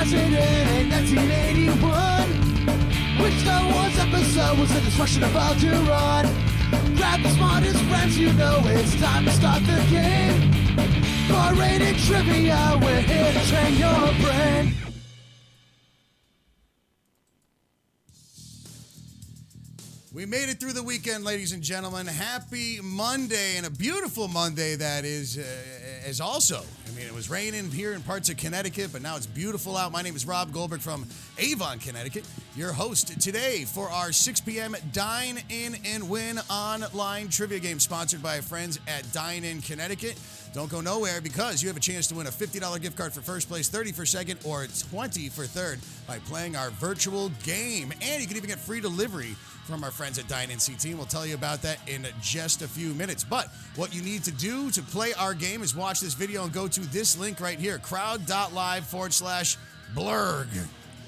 president in 1981. Which Star Wars episode was the destruction about to run? Grab the smartest friends, you know it's time to start the game. R-rated trivia, we're here to train your brain. We made it through the weekend, ladies and gentlemen. Happy Monday, and a beautiful Monday that is also. I mean, it was raining here in parts of Connecticut, but now it's beautiful out. My name is Rob Goldberg from Avon, Connecticut, your host today for our 6 p.m. Dine In and Win online trivia game sponsored by our friends at Dine In Connecticut. Don't go nowhere because you have a chance to win a $50 gift card for first place, $30 for second, or $20 for third by playing our virtual game. And you can even get free delivery from our friends at Dine In CT. We'll tell you about that in just a few minutes. But what you need to do to play our game is watch this video and go to this link right here, crowd.live/blurg,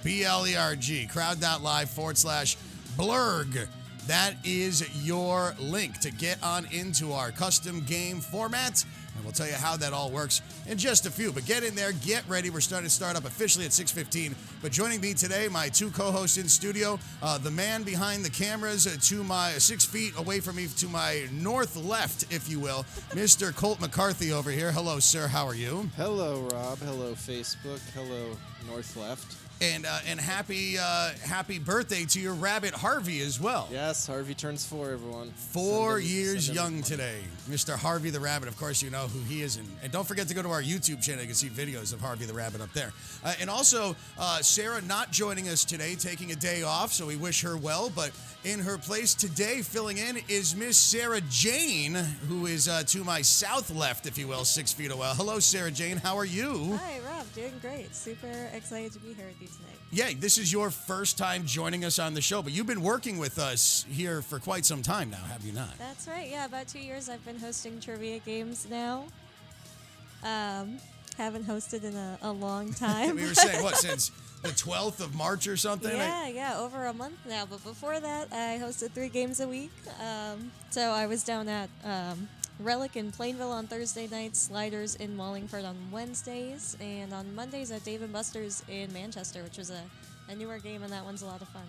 B-L-E-R-G, crowd.live/blurg. That is your link to get on into our custom game format. And we'll tell you how that all works in just a few. But get in there, get ready. We're starting to start up officially at 6:15. But joining me today, my two co-hosts in studio, the man behind the cameras to my 6 feet away from me, to my north left, if you will, Mr. Colt McCarthy over here. Hello, sir. How are you? Hello, Rob. Hello, Facebook. Hello, north left. And happy birthday to your rabbit Harvey as well. Yes, Harvey turns 4, everyone. 4 years young today. Mr. Harvey the Rabbit. Of course, you know who he is. And don't forget to go to our YouTube channel. You can see videos of Harvey the Rabbit up there. And also, Sarah not joining us today, taking a day off, so we wish her well. But in her place today, filling in, is Miss Sarah Jane, who is to my south left, if you will, 6 feet away. Hello, Sarah Jane. How are you? Hi, Rob. Doing great. Super excited to be here with you tonight. Yeah, this is your first time joining us on the show, but you've been working with us here for quite some time now, have you not? That's right. Yeah, about 2 years I've been hosting trivia games now. Haven't hosted in a long time. We were saying, what, since the 12th of March or something? Yeah, over a month now. But before that, I hosted 3 games a week. So I was down at Relic in Plainville on Thursday nights, Sliders in Wallingford on Wednesdays, and on Mondays at Dave & Buster's in Manchester, which was a newer game, and that one's a lot of fun.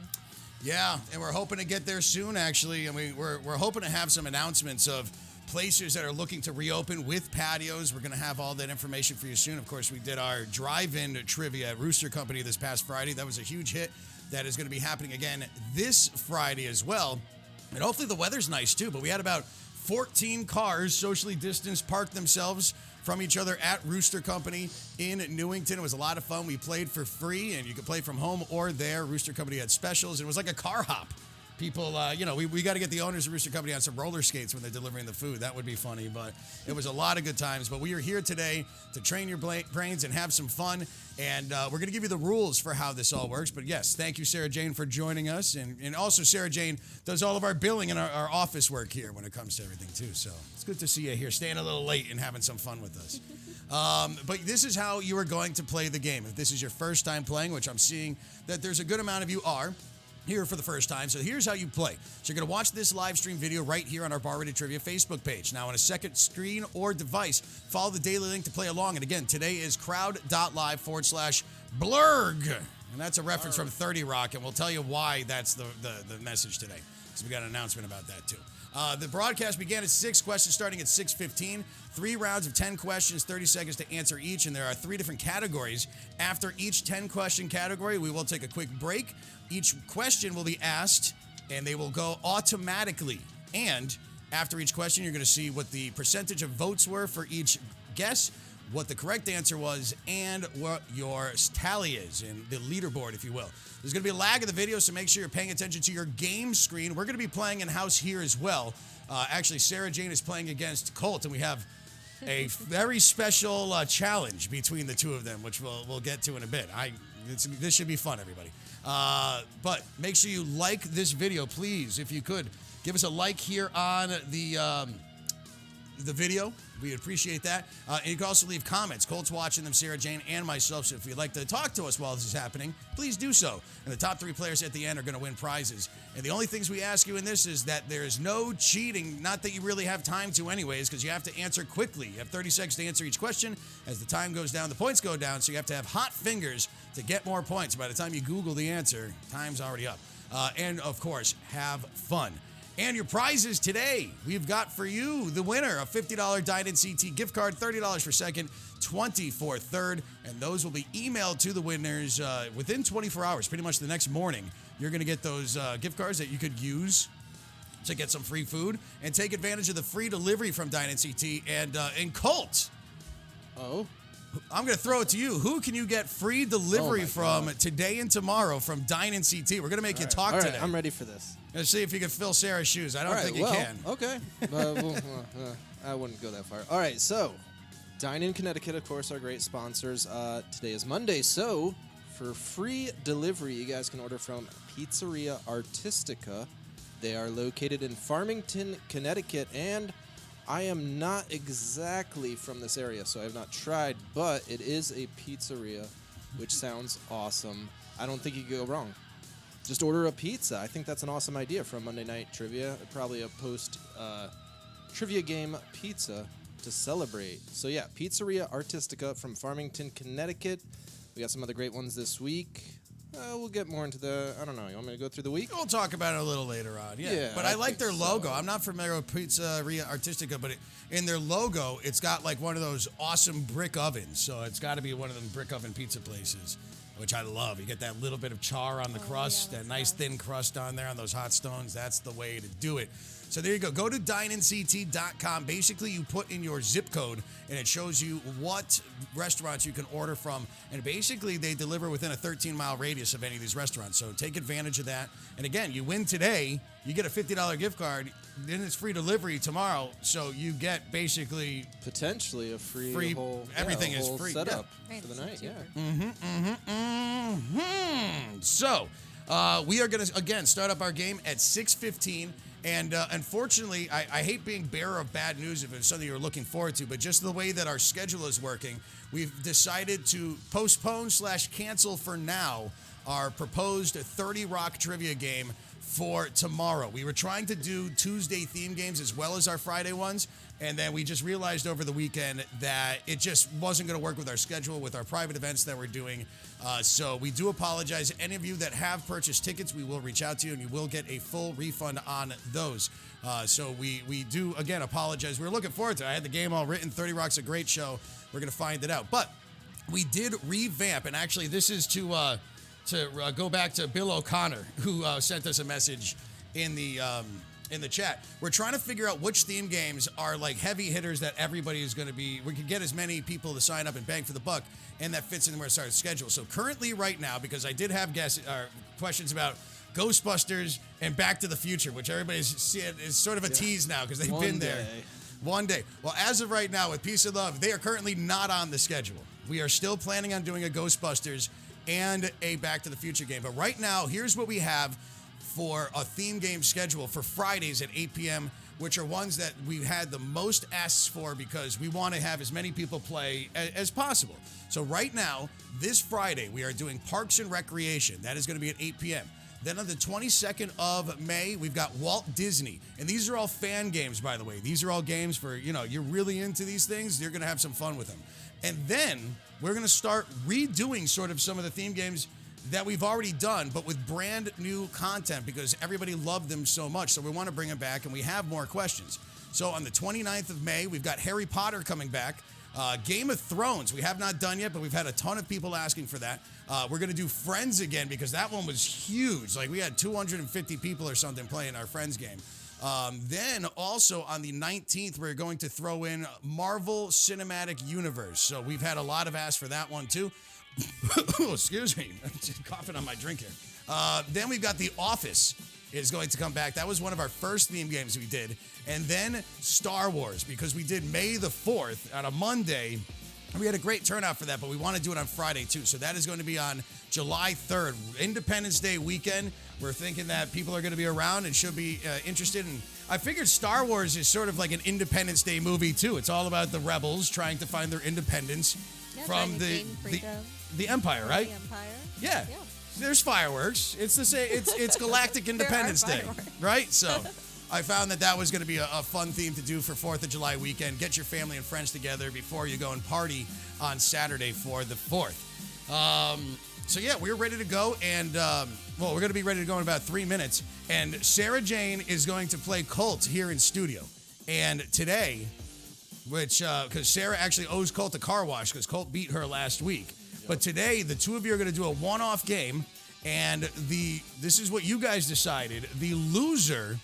Yeah, and we're hoping to get there soon, actually. I mean, we're hoping to have some announcements of places that are looking to reopen with patios. We're going to have all that information for you soon. Of course, we did our drive-in trivia at Rooster Company this past Friday. That was a huge hit. That is going to be happening again this Friday as well. And hopefully the weather's nice, too, but we had about 14 cars socially distanced parked themselves from each other at Rooster Company in Newington. It was a lot of fun. We played for free, and you could play from home or there. Rooster Company had specials. It was like a car hop. People, we got to get the owners of Rooster Company on some roller skates when they're delivering the food. That would be funny, but it was a lot of good times. But we are here today to train your brains and have some fun, and we're going to give you the rules for how this all works. But yes, thank you, Sarah Jane, for joining us. And also, Sarah Jane does all of our billing and our office work here when it comes to everything, too. So it's good to see you here, staying a little late and having some fun with us. But this is how you are going to play the game. If this is your first time playing, which I'm seeing that there's a good amount of you are, here for the first time. So here's how you play. So you're going to watch this live stream video right here on our Bar Rated Trivia Facebook page. Now on a second screen or device, follow the daily link to play along. And again, today is crowd.live/blurg. And that's a reference from 30 Rock, and we'll tell you why that's the message today. Because we got an announcement about that too. The broadcast began at 6 questions starting at 6:15. 3 rounds of 10 questions, 30 seconds to answer each, and there are 3 different categories. After each 10-question category, we will take a quick break. Each question will be asked, and they will go automatically. And after each question, you're going to see what the percentage of votes were for each guess, what the correct answer was, and what your tally is, and the leaderboard, if you will. There's going to be a lag of the video, so make sure you're paying attention to your game screen. We're going to be playing in-house here as well. Actually, Sarah Jane is playing against Colt, and we have a very special challenge between the two of them, which we'll get to in a bit. This should be fun, everybody. But make sure you like this video, please. If you could, give us a like here on the the video. We appreciate that. And you can also leave comments. Colt's watching them, Sarah Jane, and myself. So if you'd like to talk to us while this is happening, please do so. And the top 3 players at the end are going to win prizes. And the only things we ask you in this is that there's no cheating. Not that you really have time to anyways, because you have to answer quickly. You have 30 seconds to answer each question. As the time goes down, the points go down. So you have to have hot fingers to get more points. By the time you Google the answer, time's already up. And, of course, have fun. And your prizes today, we've got for you the winner, a $50 Dine CT gift card, $30 for second, $20 for third, and those will be emailed to the winners within 24 hours, pretty much the next morning. You're going to get those gift cards that you could use to get some free food and take advantage of the free delivery from Dine CT and Colt. Oh? I'm going to throw it to you. Who can you get free delivery from today and tomorrow from Dine CT? We're going to make you talk All right, today. I'm ready for this. Let's see if you can fill Sarah's shoes. I don't think you can. Okay. I wouldn't go that far. All right, so Dine in Connecticut, of course, our great sponsors. Today is Monday, so for free delivery, you guys can order from Pizzeria Artistica. They are located in Farmington, Connecticut, and I am not exactly from this area, so I have not tried, but it is a pizzeria, which sounds awesome. I don't think you could go wrong. Just order a pizza. I think that's an awesome idea for a Monday night trivia. Probably a post trivia game pizza to celebrate. So yeah, Pizzeria Artistica from Farmington, Connecticut. We got some other great ones this week. We'll get more into the, I don't know, you want me to go through the week? We'll talk about it a little later on, yeah. But I like their logo. I'm not familiar with Pizzeria Artistica, but in their logo, it's got like one of those awesome brick ovens. So it's got to be one of them brick oven pizza places, which I love. You get that little bit of char on the crust, that nice thin crust on there on those hot stones. That's the way to do it. So there you go. Go to dineinct.com. Basically, you put in your zip code, and it shows you what restaurants you can order from. And basically, they deliver within a 13-mile radius of any of these restaurants. So take advantage of that. And again, you win today, you get a $50 gift card. Then it's free delivery tomorrow. So you get basically potentially a free whole, everything is is free setup for the night. So we are going to again start up our game at 6:15. And unfortunately, I hate being bearer of bad news if it's something you're looking forward to, but just the way that our schedule is working, we've decided to postpone/cancel for now our proposed 30 Rock trivia game for tomorrow. We were trying to do Tuesday theme games as well as our Friday ones, and then we just realized over the weekend that it just wasn't going to work with our schedule, with our private events that we're doing. So we do apologize. Any of you that have purchased tickets, we will reach out to you, and you will get a full refund on those. So we do, again, apologize. We're looking forward to it. I had the game all written. 30 Rock's a great show. We're going to find it out. But we did revamp, and actually this is to go back to Bill O'Connor, who sent us a message in the chat. We're trying to figure out which theme games are like heavy hitters that everybody is going to be. We can get as many people to sign up and bang for the buck, and that fits in our schedule. So currently, right now, because I did have questions about Ghostbusters and Back to the Future, which everybody's seeing is sort of a tease now because they've been there. One day. Well, as of right now, with Peace and Love, they are currently not on the schedule. We are still planning on doing a Ghostbusters and a Back to the Future game. But right now, here's what we have for a theme game schedule for Fridays at 8 p.m., which are ones that we've had the most asks for because we want to have as many people play as possible. So right now, this Friday, we are doing Parks and Recreation. That is going to be at 8 p.m. Then on the 22nd of May, we've got Walt Disney. And these are all fan games, by the way. These are all games for, you're really into these things. You're going to have some fun with them. And then we're going to start redoing sort of some of the theme games that we've already done, but with brand new content because everybody loved them so much. So we want to bring them back, and we have more questions. So on the 29th of May, we've got Harry Potter coming back. Game of Thrones, we have not done yet, but we've had a ton of people asking for that. We're going to do Friends again because that one was huge. Like we had 250 people or something playing our Friends game. Then also on the 19th, we're going to throw in Marvel Cinematic Universe. So we've had a lot of asks for that one too. Excuse me. I'm just coughing on my drink here. Then we've got The Office is going to come back. That was one of our first theme games we did. And then Star Wars, because we did May the 4th on a Monday. We had a great turnout for that, but we want to do it on Friday too. So that is going to be on July 3rd, Independence Day weekend. We're thinking that people are going to be around and should be interested. And I figured Star Wars is sort of like an Independence Day movie too. It's all about the rebels trying to find their independence from the Empire, right? The Empire. Yeah. There's fireworks. It's the same. It's Galactic Independence Day, right? So I found that was going to be a fun theme to do for 4th of July weekend. Get your family and friends together before you go and party on Saturday for the 4th. So yeah, we're ready to go, and we're going to be ready to go in about 3 minutes. And Sarah Jane is going to play Colt here in studio. And today, because Sarah actually owes Colt a car wash because Colt beat her last week. But today, the two of you are going to do a one-off game, and this is what you guys decided. The loser,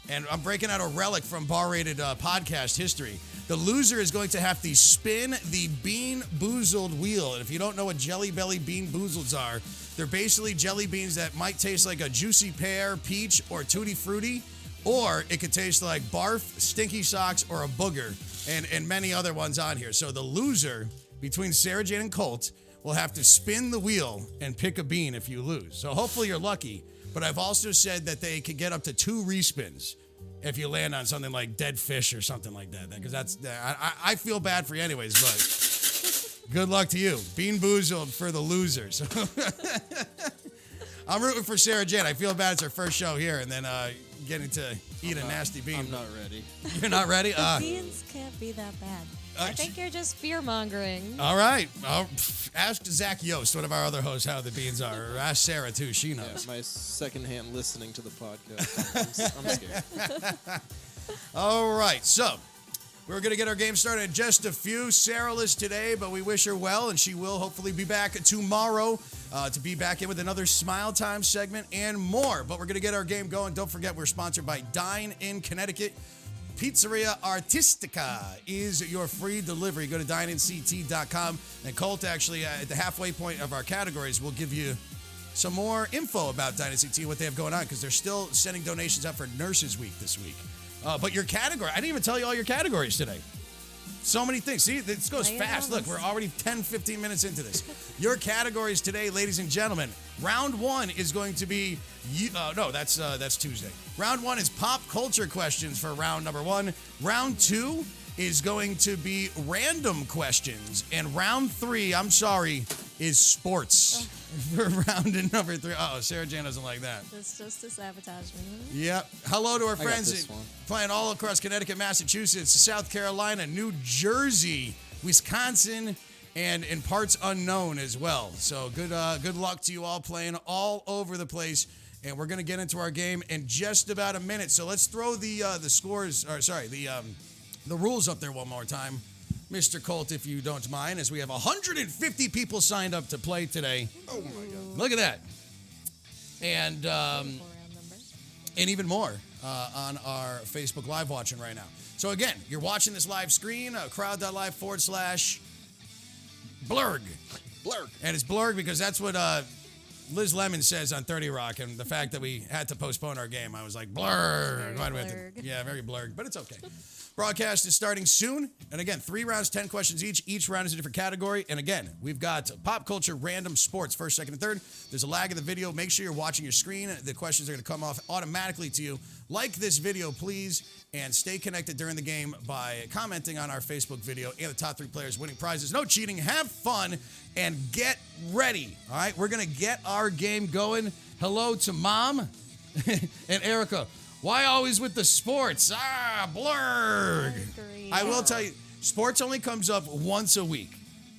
and I'm breaking out a relic from Bar Rated podcast history. The loser is going to have to spin the Bean Boozled wheel. And if you don't know what Jelly Belly Bean Boozleds are, they're basically jelly beans that might taste like a juicy pear, peach, or tutti frutti, or it could taste like barf, stinky socks, or a booger, and many other ones on here. So the loser between Sarah Jane and Colt will have to spin the wheel and pick a bean if you lose. So hopefully you're lucky. But I've also said that they could get up to 2 respins if you land on something like dead fish or something like that. Because I feel bad for you anyways, but good luck to you. Bean Boozled for the losers. I'm rooting for Sarah Jane. I feel bad it's her first show here and then getting to eat a nasty bean. I'm not ready. You're not ready? The beans can't be that bad. I think you're just fear-mongering. All right. Ask Zach Yost, one of our other hosts, how the beans are. Or ask Sarah, too. She knows. Yeah, my secondhand listening to the podcast. I'm scared. All right. So, we're going to get our game started in just a few. Sarah-less today, but we wish her well, and she will hopefully be back tomorrow to be back in with another Smile Time segment and more. But we're going to get our game going. Don't forget, we're sponsored by Dine in Connecticut. Pizzeria Artistica is your free delivery. Go to dinenct.com. And Colt, actually, at the halfway point of our categories, will give you some more info about Dine and what they have going on, because they're still sending donations out for Nurses Week this week. But your category, I didn't even tell you all your categories today. So many things. See, this goes fast. Look, we're already 10, 15 minutes into this. Your categories today, ladies and gentlemen. Round 1 is going to be... that's Tuesday. Round 1 is pop culture questions for round number 1. Round 2 is going to be random questions. And round 3, is sports for round number 3. Uh-oh, Sarah Jane doesn't like that. It's just a sabotage me. Yep. Hello to our friends playing all across Connecticut, Massachusetts, South Carolina, New Jersey, Wisconsin, and in parts unknown as well. So good luck to you all playing all over the place. And we're going to get into our game in just about a minute. So let's throw the rules up there one more time, Mr. Colt, if you don't mind, as we have 150 people signed up to play today. Oh, my God. Look at that. And even more on our Facebook Live watching right now. So, again, you're watching this live screen, crowd.live/blurg. Blurg. And it's blurg because that's what Liz Lemon says on 30 Rock, and the fact that we had to postpone our game, I was like, blurg. Very blurg, but it's okay. Broadcast is starting soon. And again, 3 rounds, 10 questions each. Each round is a different category. And again, we've got pop culture, random, sports, first, second, and third. There's a lag in the video. Make sure you're watching your screen. The questions are going to come off automatically to you. Like this video, please, and stay connected during the game by commenting on our Facebook video and the top 3 players winning prizes. No cheating. Have fun and get ready. All right, we're going to get our game going. Hello to Mom and Erica. Why always with the sports? Blurg. I will tell you, sports only comes up once a week.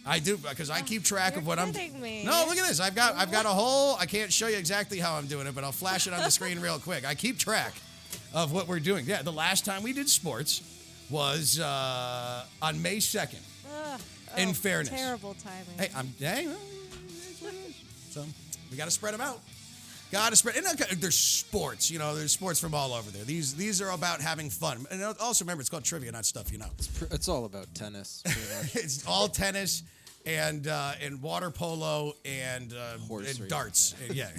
I do, because I keep track of what I'm doing. No, look at this. I've got a whole, I can't show you exactly how I'm doing it, but I'll flash it on the screen real quick. I keep track of what we're doing. Yeah, the last time we did sports was on May 2nd. In fairness. Terrible timing. Hey, well, it's what it is. So we got to spread them out. Got to spread. And there's sports, there's sports from all over there. These are about having fun. And also remember, it's called trivia, not stuff you know. It's all about tennis. It's all tennis and water polo and darts. Yeah.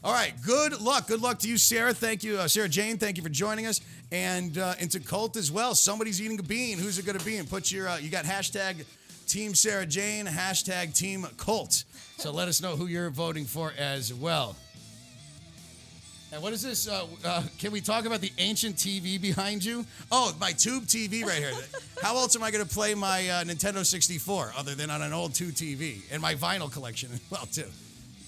All right. Good luck. Good luck to you, Sarah. Thank you, Sarah Jane. Thank you for joining us. And to Colt as well. Somebody's eating a bean. Who's it going to be? And put your you got hashtag Team Sarah Jane, hashtag Team Colt. So let us know who you're voting for as well. And what is this? Can we talk about the ancient TV behind you? Oh, my tube TV right here. How else am I going to play my Nintendo 64 other than on an old tube TV? And my vinyl collection as well, too.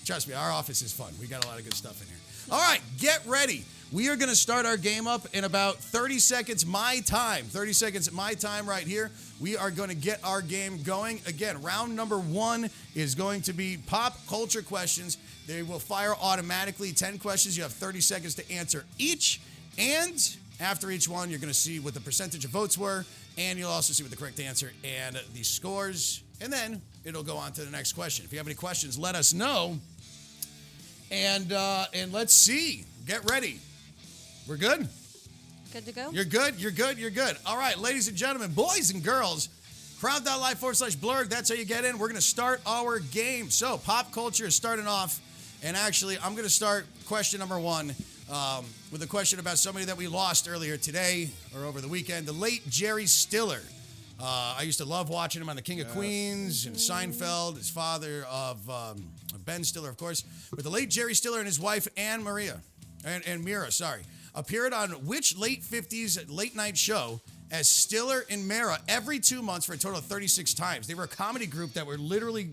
Trust me, our office is fun. We got a lot of good stuff in here. All right, get ready. We are going to start our game up in about 30 seconds my time. 30 seconds my time right here. We are going to get our game going. Again, round number 1 is going to be pop culture questions. They will fire automatically. 10 questions. You have 30 seconds to answer each. And after each one, you're going to see what the percentage of votes were. And you'll also see what the correct answer and the scores. And then it'll go on to the next question. If you have any questions, let us know. And let's see. Get ready. We're good? Good to go? You're good. You're good. You're good. All right, ladies and gentlemen, boys and girls, crowd.live/blurg. That's how you get in. We're going to start our game. So, pop culture is starting off. And actually, I'm going to start question number 1 with a question about somebody that we lost earlier today or over the weekend, the late Jerry Stiller. I used to love watching him on The King of Queens and Seinfeld, his father of Ben Stiller, of course. But the late Jerry Stiller and his wife, Anne Mira, appeared on which late 50s late night show as Stiller and Mira every 2 months for a total of 36 times. They were a comedy group that were literally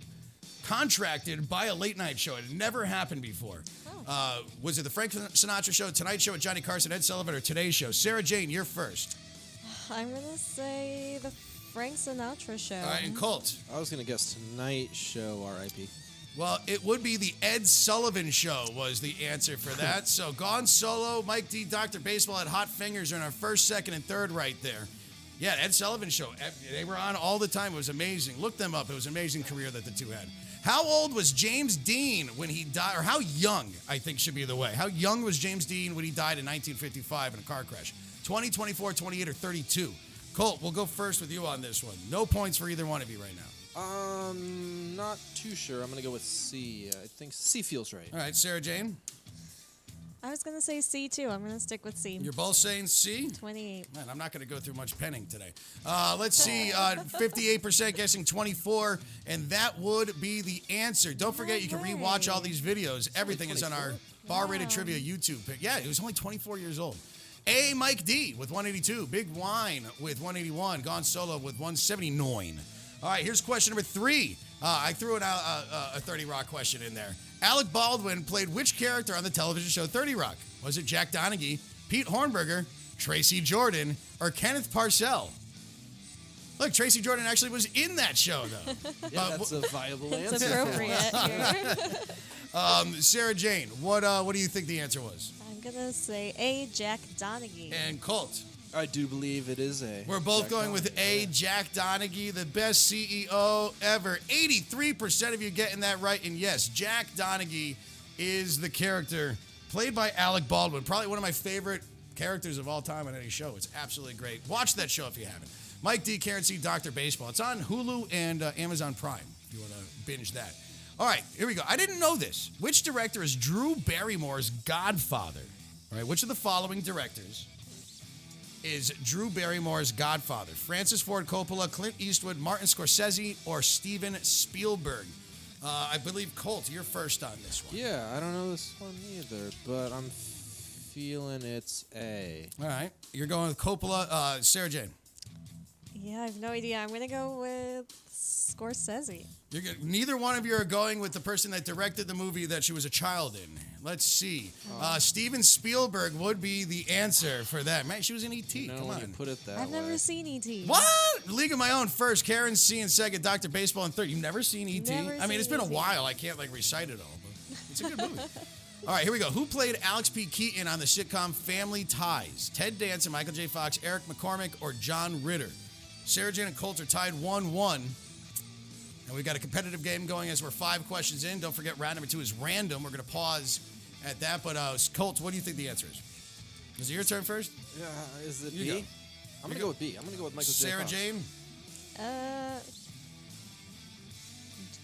contracted by a late night show. It had never happened before. Was it the Frank Sinatra Show, Tonight Show with Johnny Carson, Ed Sullivan, or Today's Show? Sarah Jane, you're first. I'm going to say the Frank Sinatra Show. All right, and Colt. I was going to guess Tonight Show, R.I.P. Well, it would be the Ed Sullivan Show was the answer for that. So Gone Solo, Mike D, Dr. Baseball had hot fingers are in our first, second, and third right there. Yeah, Ed Sullivan Show. They were on all the time. It was amazing. Look them up. It was an amazing career that the two had. How old was James Dean when he died? Or how young, I think, should be the way. How young was James Dean when he died in 1955 in a car crash? 20, 24, 28, or 32? Colt, we'll go first with you on this one. No points for either one of you right now. Not too sure. I'm going to go with C. I think C feels right. All right, Sarah Jane. I was going to say C, too. I'm going to stick with C. You're both saying C? 28. Man, I'm not going to go through much penning today. Let's see. 58% guessing 24, and that would be the answer. Don't forget, you can rewatch all these videos. Everything is on our Bar Rated Trivia YouTube page. Yeah, he was only 24 years old. A. Mike D with 182. Big Wine with 181. Gone Solo with 179. All right, here's question number 3. I threw a 30 Rock question in there. Alec Baldwin played which character on the television show 30 Rock? Was it Jack Donaghy, Pete Hornberger, Tracy Jordan, or Kenneth Parcell? Look, Tracy Jordan actually was in that show, though. Yeah, that's a viable answer. It's appropriate here. Sarah Jane, what do you think the answer was? I'm going to say A, Jack Donaghy. And Colt? I do believe it is A. We're both Jack going with A, yeah. Jack Donaghy, the best CEO ever. 83% of you getting that right. And yes, Jack Donaghy is the character played by Alec Baldwin. Probably one of my favorite characters of all time on any show. It's absolutely great. Watch that show if you haven't. Mike D, Karen C, Dr. Baseball. It's on Hulu and Amazon Prime if you want to binge that. All right, here we go. I didn't know this. Which director is Drew Barrymore's godfather? All right, which of the following directors is Drew Barrymore's godfather? Francis Ford Coppola, Clint Eastwood, Martin Scorsese, or Steven Spielberg? I believe, Colt, you're first on this one. Yeah, I don't know this one either, but I'm feeling it's A. All right. You're going with Coppola. Sarah Jane? Yeah, I have no idea. I'm going to go with Scorsese. Neither one of you are going with the person that directed the movie that she was a child in. Let's see. Steven Spielberg would be the answer for that. Man, she was in E.T. No, Come when on. you put it that I've way. never seen E.T. What? League of My Own first. Karen C in second. Dr. Baseball in third. You've never seen E.T.? Never I mean, it's seen been a E.T. while. I can't recite it all, but it's a good movie. All right, here we go. Who played Alex P. Keaton on the sitcom Family Ties? Ted Danson, Michael J. Fox, Eric McCormick, or John Ritter? Sarah Jane and Colt are tied 1-1. And we've got a competitive game going as we're 5 questions in. Don't forget, round number 2 is random. We're going to pause at that. But, Colt, what do you think the answer is? Is it your turn first? Yeah, is it You B? go. I'm going to go with B. I'm going to go with Michael J. Sarah Fox. Jane?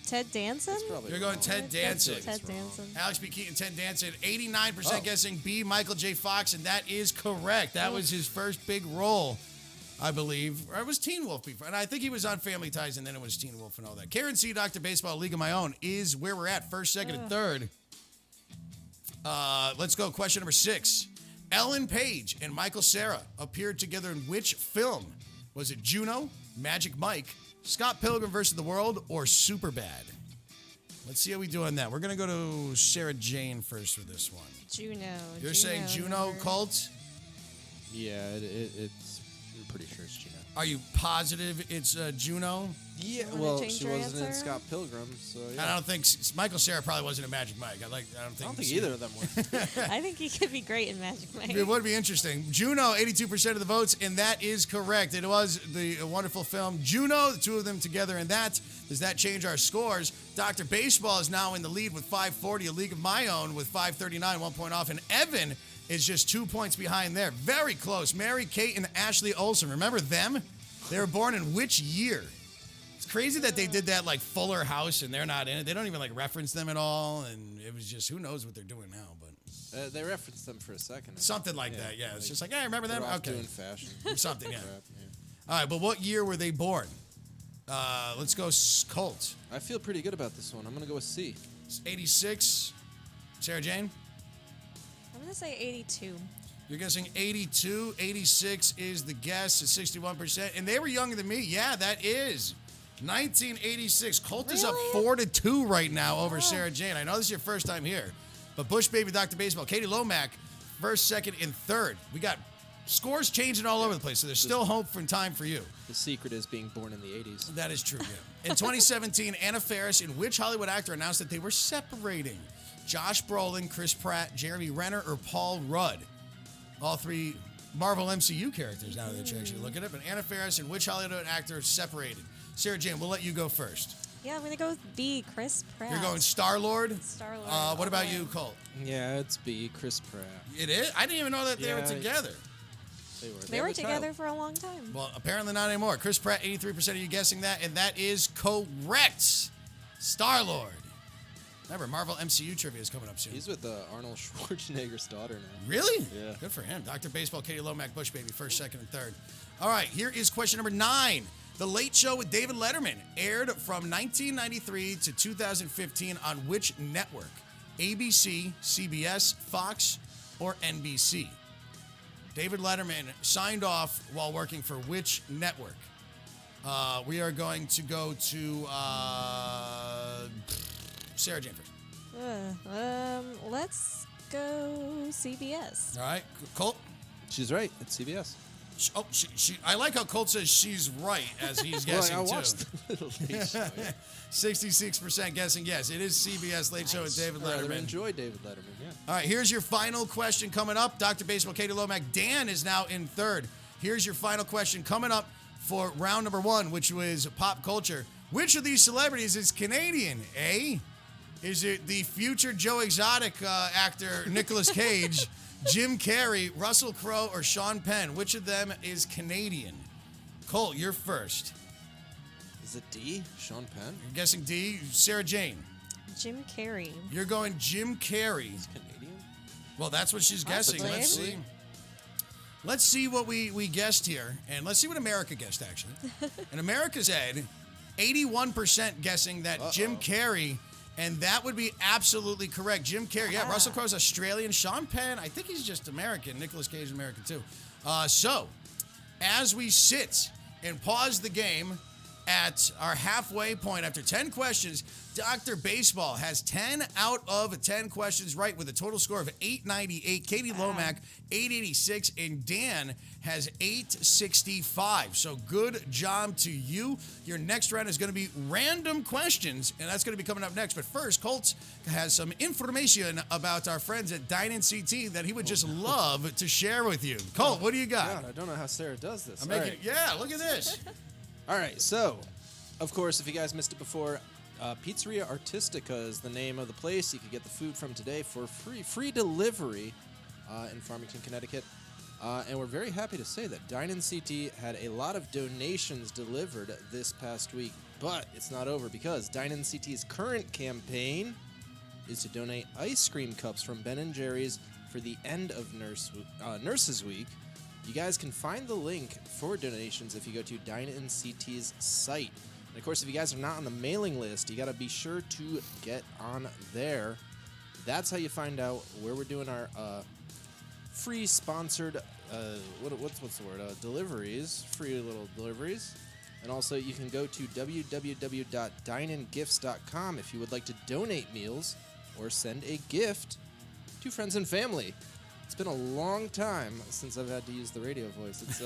Ted Danson? That's probably You're going wrong. Ted Danson. Ted Danson. Alex B. Keaton, Ted Danson. 89% guessing B, Michael J. Fox, and that is correct. That was his first big role. I believe. Or it was Teen Wolf before. And I think he was on Family Ties, and then it was Teen Wolf and all that. Karen C, Dr. Baseball, League of My Own is where we're at. First, second, and third. Let's go. Question number 6. Ellen Page and Michael Cera appeared together in which film? Was it Juno, Magic Mike, Scott Pilgrim vs. the World, or Superbad? Let's see how we do on that. We're going to go to Sarah Jane first for this one. Juno. You're saying Juno, number- Colt? Yeah, it's. I'm pretty sure it's Gina. Are you positive it's Juno? Yeah, wanna well, change she your wasn't in answer? Scott Pilgrim, so yeah. I don't think Michael Cera probably wasn't a Magic Mike. I don't think either of them were. I think he could be great in Magic Mike. It would be interesting. Juno, 82% of the votes, and that is correct. It was the wonderful film Juno, the two of them together, and does that change our scores? Dr. Baseball is now in the lead with 540, a League of My Own with 539, 1 point off, and Evan is just 2 points behind there. Very close. Mary Kate and Ashley Olsen. Remember them? They were born in which year? It's crazy that they did that like Fuller House and they're not in it. They don't even like reference them at all, and it was just who knows what they're doing now, but They referenced them for a second. something like that. Yeah, it's just like, hey, remember them? They're off Okay, doing fashion. or something. Yeah. Crap, yeah. All right, but what year were they born? Let's go Colt. I feel pretty good about this one. I'm gonna go with C. 86. Sarah Jane, I'm going to say 82. you're guessing 82. 86 is the guess at 61%, and they were younger than me. Yeah, that is 1986. Colt is up Really? 4-2 right now over Sarah Jane. I know this is your first time here, but Bush Baby, Dr. Baseball, Katie Lomack, first, second, and third. We got scores changing all over the place, so there's still hope for time for you. The secret is being born in the 80s. That is true, yeah. In 2017, Anna Faris and which Hollywood actor announced that they were separating? Josh Brolin, Chris Pratt, Jeremy Renner, or Paul Rudd? All three Marvel MCU characters now that you actually look at it. But Anna Faris and which Hollywood actor separated? Sarah Jane, we'll let you go first. Yeah, I'm going to go with B, Chris Pratt. You're going Star-Lord? Star-Lord. What about you, Colt? Yeah, it's B. Chris Pratt. It is? I didn't even know that they were Yeah, together. They were together for a long time. Well, apparently not anymore. Chris Pratt, 83% of you guessing that, and that is correct. Star-Lord. Remember, Marvel MCU trivia is coming up soon. He's with Arnold Schwarzenegger's daughter now. Really? Yeah. Good for him. Dr. Baseball, Katie Lomack, Bush Baby, first, second, and third. All right, here is question number 9. The Late Show with David Letterman aired from 1993 to 2015 on which network? ABC, CBS, Fox, or NBC? David Letterman signed off while working for which network? We are going to go to Sarah Jane first. Let's go CBS. All right, Colt? She's right. It's CBS. I like how Colt says she's right as he's Well, guessing I too. watched the Little Late Show. Yeah. 66% guessing yes. It is CBS Late Show with David I rather Letterman. enjoy David Letterman. Yeah. All right, here's your final question coming up. Dr. Baseball, Katie Lomack. Dan is now in third. Here's your final question coming up for round number 1, which was pop culture. Which of these celebrities is Canadian? A, is it the future Joe Exotic actor Nicolas Cage, Jim Carrey, Russell Crowe, or Sean Penn? Which of them is Canadian? Cole, you're first. Is it D? Sean Penn? You're guessing D. Sarah Jane. Jim Carrey. You're going Jim Carrey. He's Canadian? Well, that's what she's guessing. Possibly. Let's see. Let's see what we guessed here, and let's see what America guessed, actually. And America said 81% guessing that Jim Carrey, and that would be absolutely correct. Jim Carrey, yeah, Russell Crowe's Australian. Sean Penn, I think he's just American. Nicolas Cage is American, too. So, as we sit and pause the game at our halfway point after 10 questions, Dr. Baseball has 10 out of 10 questions right with a total score of 898. Katie Lomack, 886, and Dan has 865. So good job to you. Your next round is going to be random questions, and that's going to be coming up next. But first, Colt has some information about our friends at Dine CT that he would just love to share with you. Colt, what do you got? God, I don't know how Sarah does this. I'm All making, right. yeah, look at this. All right, so, of course, if you guys missed it before, Pizzeria Artistica is the name of the place. You can get the food from today for free delivery in Farmington, Connecticut. And we're very happy to say that Dine CT had a lot of donations delivered this past week. But it's not over because Dine CT's current campaign is to donate ice cream cups from Ben & Jerry's for the end of Nurses Week. You guys can find the link for donations if you go to Dine in CT's site. And of course, if you guys are not on the mailing list, you got to be sure to get on there. That's how you find out where we're doing our free sponsored, what's the word? Deliveries, free little deliveries. And also, you can go to www.dineingifts.com if you would like to donate meals or send a gift to friends and family. It's been a long time since I've had to use the radio voice. It's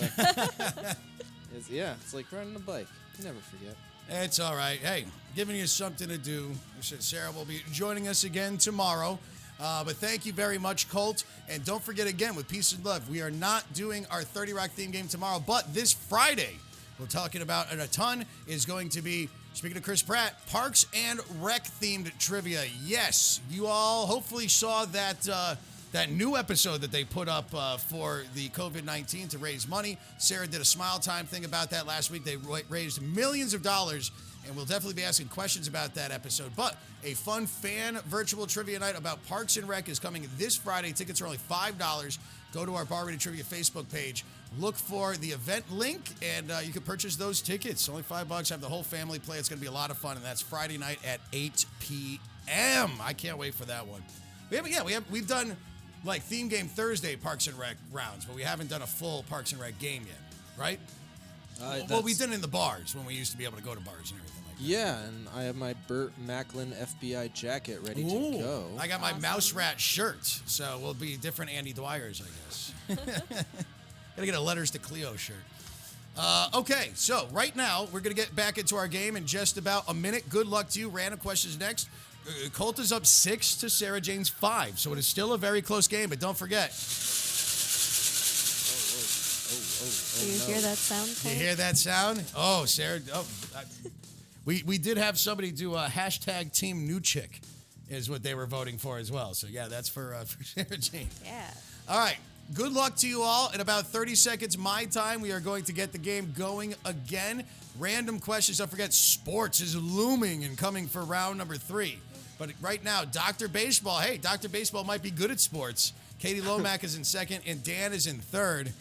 like riding a bike. You never forget. It's all right. Hey, giving you something to do. Sarah will be joining us again tomorrow. But thank you very much, Colt. And don't forget again, with Peace and Love, we are not doing our 30 Rock theme game tomorrow, but this Friday, we're talking about a ton is going to be, speaking of Chris Pratt, Parks and Rec themed trivia. Yes, you all hopefully saw that that new episode that they put up for the COVID-19 to raise money. Sarah did a Smile Time thing about that last week. They raised millions of dollars, and we'll definitely be asking questions about that episode. But a fun fan virtual trivia night about Parks and Rec is coming this Friday. Tickets are only $5. Go to our Bar Rated Trivia Facebook page. Look for the event link, and you can purchase those tickets. Only $5. Have the whole family play. It's going to be a lot of fun, and that's Friday night at 8 p.m. I can't wait for that one. We've done like theme game Thursday Parks and Rec rounds, but we haven't done a full Parks and Rec game yet, right? Well, we did it in the bars when we used to be able to go to bars and everything like that. Yeah, and I have my Burt Macklin FBI jacket ready to go. I got my Mouse Rat shirt, so we'll be different Andy Dwyers, I guess. Gotta get a Letters to Cleo shirt. Okay, so right now, we're going to get back into our game in just about a minute. Good luck to you. Random questions next. Colt is up 6 to Sarah Jane's 5, so it is still a very close game, but don't forget. Do you hear that sound, Colt? You hear that sound? Oh, Sarah. We did have somebody do a hashtag Team New Chick is what they were voting for as well. So, yeah, that's for Sarah Jane. Yeah. All right. Good luck to you all. In about 30 seconds, my time, we are going to get the game going again. Random questions. Don't forget, sports is looming and coming for round number 3. But right now, Dr. Baseball. Hey, Dr. Baseball might be good at sports. Katie Lomack is in second, and Dan is in third.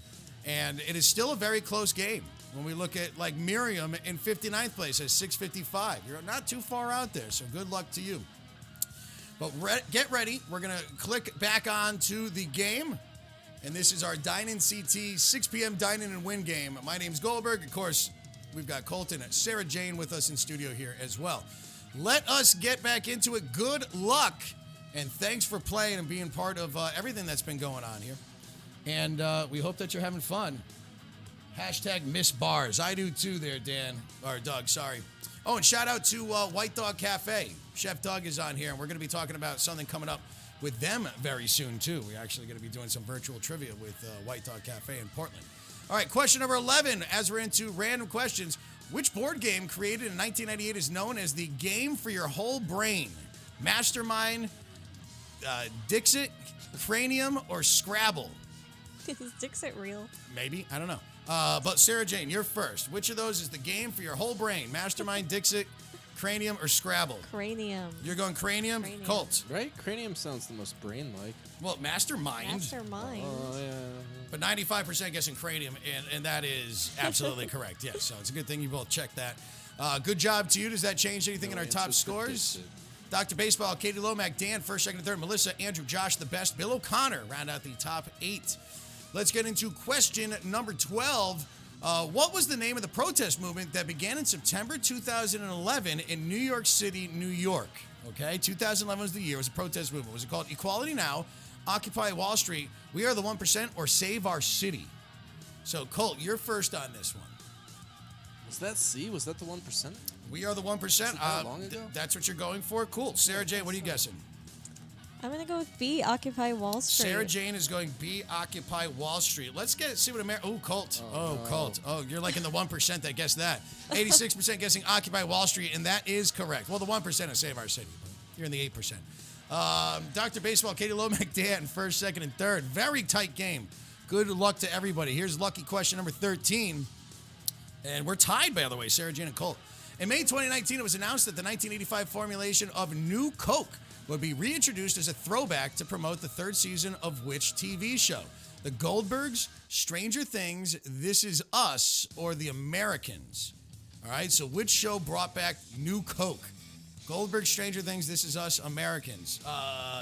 And it is still a very close game. When we look at, like, Miriam in 59th place at 655. You're not too far out there, so good luck to you. But get ready. We're going to click back on to the game. And this is our Dine in CT 6 p.m. Dine in and Win game. My name's Goldberg. Of course, we've got Colton and Sarah Jane with us in studio here as well. Let us get back into it. Good luck. And thanks for playing and being part of everything that's been going on here. And we hope that you're having fun. Hashtag Miss Bars. I do too there, Dan. Or Doug, sorry. Oh, and shout out to White Dog Cafe. Chef Doug is on here, and we're going to be talking about something coming up with them very soon, too. We're actually going to be doing some virtual trivia with White Dog Cafe in Portland. All right, question number 11, as we're into random questions. Which board game created in 1998 is known as the game for your whole brain? Mastermind, Dixit, Cranium, or Scrabble? Is Dixit real? Maybe. I don't know. But Sarah Jane, you're first. Which of those is the game for your whole brain? Mastermind, Dixit, Cranium, or Scrabble? Cranium. You're going Cranium? Colt. Right? Cranium sounds the most brain-like. Well, Mastermind. Mastermind. Oh, yeah. But 95% guessing Cranium, and that is absolutely correct. Yes, so it's a good thing you both checked that. Good job to you. Does that change anything in our top scores? Dr. Baseball, Katie Lomack, Dan, first, second, and third. Melissa, Andrew, Josh, the best. Bill O'Connor round out the top 8. Let's get into question number 12. What was the name of the protest movement that began in September 2011 in New York City, New York? Okay, 2011 was the year. It was a protest movement. Was it called Equality Now, Occupy Wall Street, We Are the 1%, or Save Our City? So, Colt, you're first on this one. Was that C? Was that the 1%? We Are the 1%. That long ago? That's what you're going for? Cool. Sarah Jane, what are you guessing? I'm going to go with B, Occupy Wall Street. Sarah Jane is going B, Occupy Wall Street. Let's see what America... Oh, Colt. Oh, no. Colt. Oh, you're like in the 1% that guessed that. 86% guessing Occupy Wall Street, and that is correct. Well, the 1% is Save Our City, but you're in the 8%. Dr. Baseball, Katie Lomack, Dan, first, second, and third. Very tight game. Good luck to everybody. Here's lucky question number 13. And we're tied, by the way, Sarah Jane and Colt. In May 2019, it was announced that the 1985 formulation of New Coke would be reintroduced as a throwback to promote the third season of which TV show? The Goldbergs, Stranger Things, This Is Us, or The Americans? All right, so which show brought back New Coke? Goldberg, Stranger Things, This Is Us, Americans.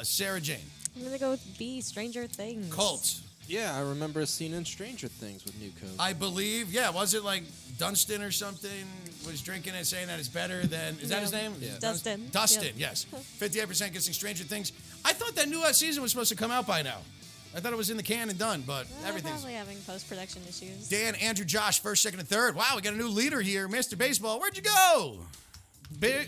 Sarah Jane. I'm going to go with B, Stranger Things. Colt. Yeah, I remember a scene in Stranger Things with New Coke. I believe, yeah, was it like Dunstan or something was drinking it saying that it's better than, is that his name? Yeah. Dustin. Dustin, Yep. yes. 58% guessing Stranger Things. I thought that new season was supposed to come out by now. I thought it was in the can and done, but everything's... Probably having post-production issues. Dan, Andrew, Josh, first, second, and third. Wow, we got a new leader here. Mr. Baseball, where'd you go?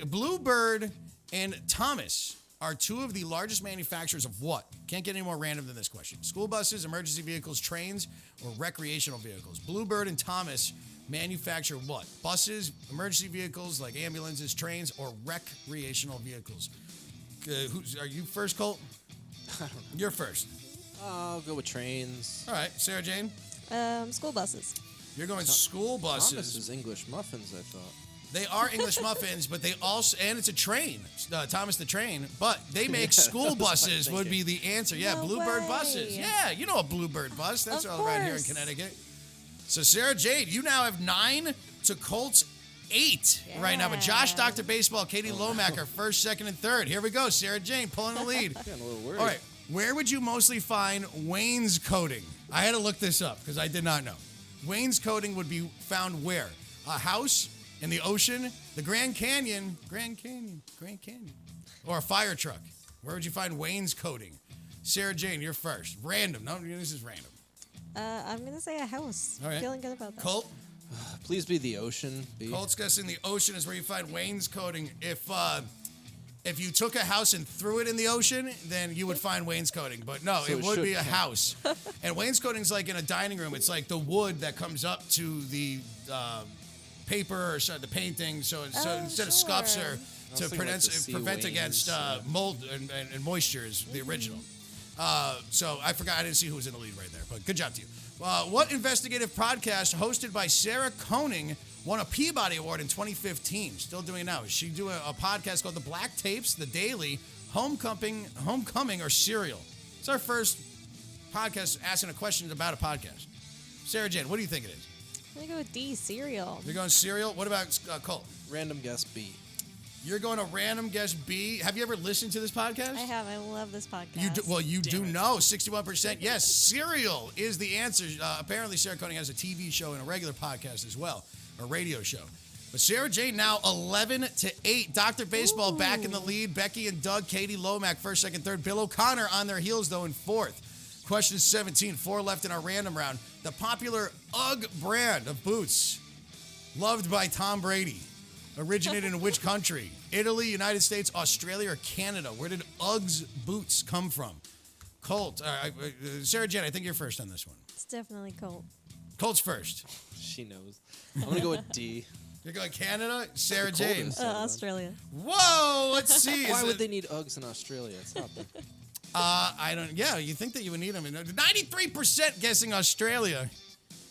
Bluebird and Thomas are two of the largest manufacturers of what? Can't get any more random than this question. School buses, emergency vehicles, trains, or recreational vehicles? Bluebird and Thomas manufacture what? Buses, emergency vehicles like ambulances, trains, or recreational vehicles? Are you first, Colt? I don't know. You're first. I'll go with trains. All right, Sarah Jane? School buses. You're going school buses. Thomas is English muffins, I thought. They are English muffins, but they also, and it's a train, Thomas the Train, but they make school buses would be the answer. Yeah, No Bluebird way. buses. Yeah, you know a Bluebird bus. That's Of all around here in course. Connecticut. So Sarah Jade, you now have 9 to Colt's 8 right now. But Josh, Yeah. Dr. Baseball, Katie Lomack are first, second, and third. Here we go. Sarah Jane pulling the lead. Getting a little worried. All right, where would you mostly find wainscoting? I had to look this up because I did not know. Wainscoting would be found where? A house, in the ocean, the Grand Canyon, or a fire truck. Where would you find wainscoting? Sarah Jane, you're first. Random. No, this is random. I'm going to say a house. All right. Feeling good about that. Colt? Please be the ocean. B. Colt's guessing the ocean is where you find wainscoting. If you took a house and threw it in the ocean, then you would find wainscoting. But no, So it it would should be a count. house. And wainscoting's like in a dining room. It's like the wood that comes up to the paper or the painting. So instead of scuffs sure. or was to thinking like the sea prevent waves, against mold and moisture is the original. So I forgot. I didn't see who was in the lead right there. But good job to you. What investigative podcast hosted by Sarah Koenig won a Peabody Award in 2015? Still doing it now. She do a podcast called The Black Tapes, The Daily, Homecoming, or Serial. It's our first podcast asking a question about a podcast. Sarah Jane, what do you think it is? I'm going to go with D, cereal. You're going Serial? What about Colt? Random guess B. You're going to random guess B. Have you ever listened to this podcast? I have. I love this podcast. You do, well, you do know. 61%. Yes, Serial is the answer. Apparently, Sarah Koenig has a TV show and a regular podcast as well, a radio show. But Sarah Jane now 11 to 8. Dr. Baseball back in the lead. Becky and Doug, Katie Lomack first, second, third. Bill O'Connor on their heels though in fourth. Question 17. 4 left in our random round. The popular UGG brand of boots, loved by Tom Brady, originated in which country? Italy, United States, Australia, or Canada? Where did UGG's boots come from? Colt, Sarah Jane, I think you're first on this one. It's definitely cold. Colt's first. She knows. I'm going to go with D. You're going Canada? Sarah The Jane. coldest. Australia. Whoa, let's see. Why would they need Uggs in Australia? It's not there. I don't, yeah, you think that you would need them. 93% guessing Australia.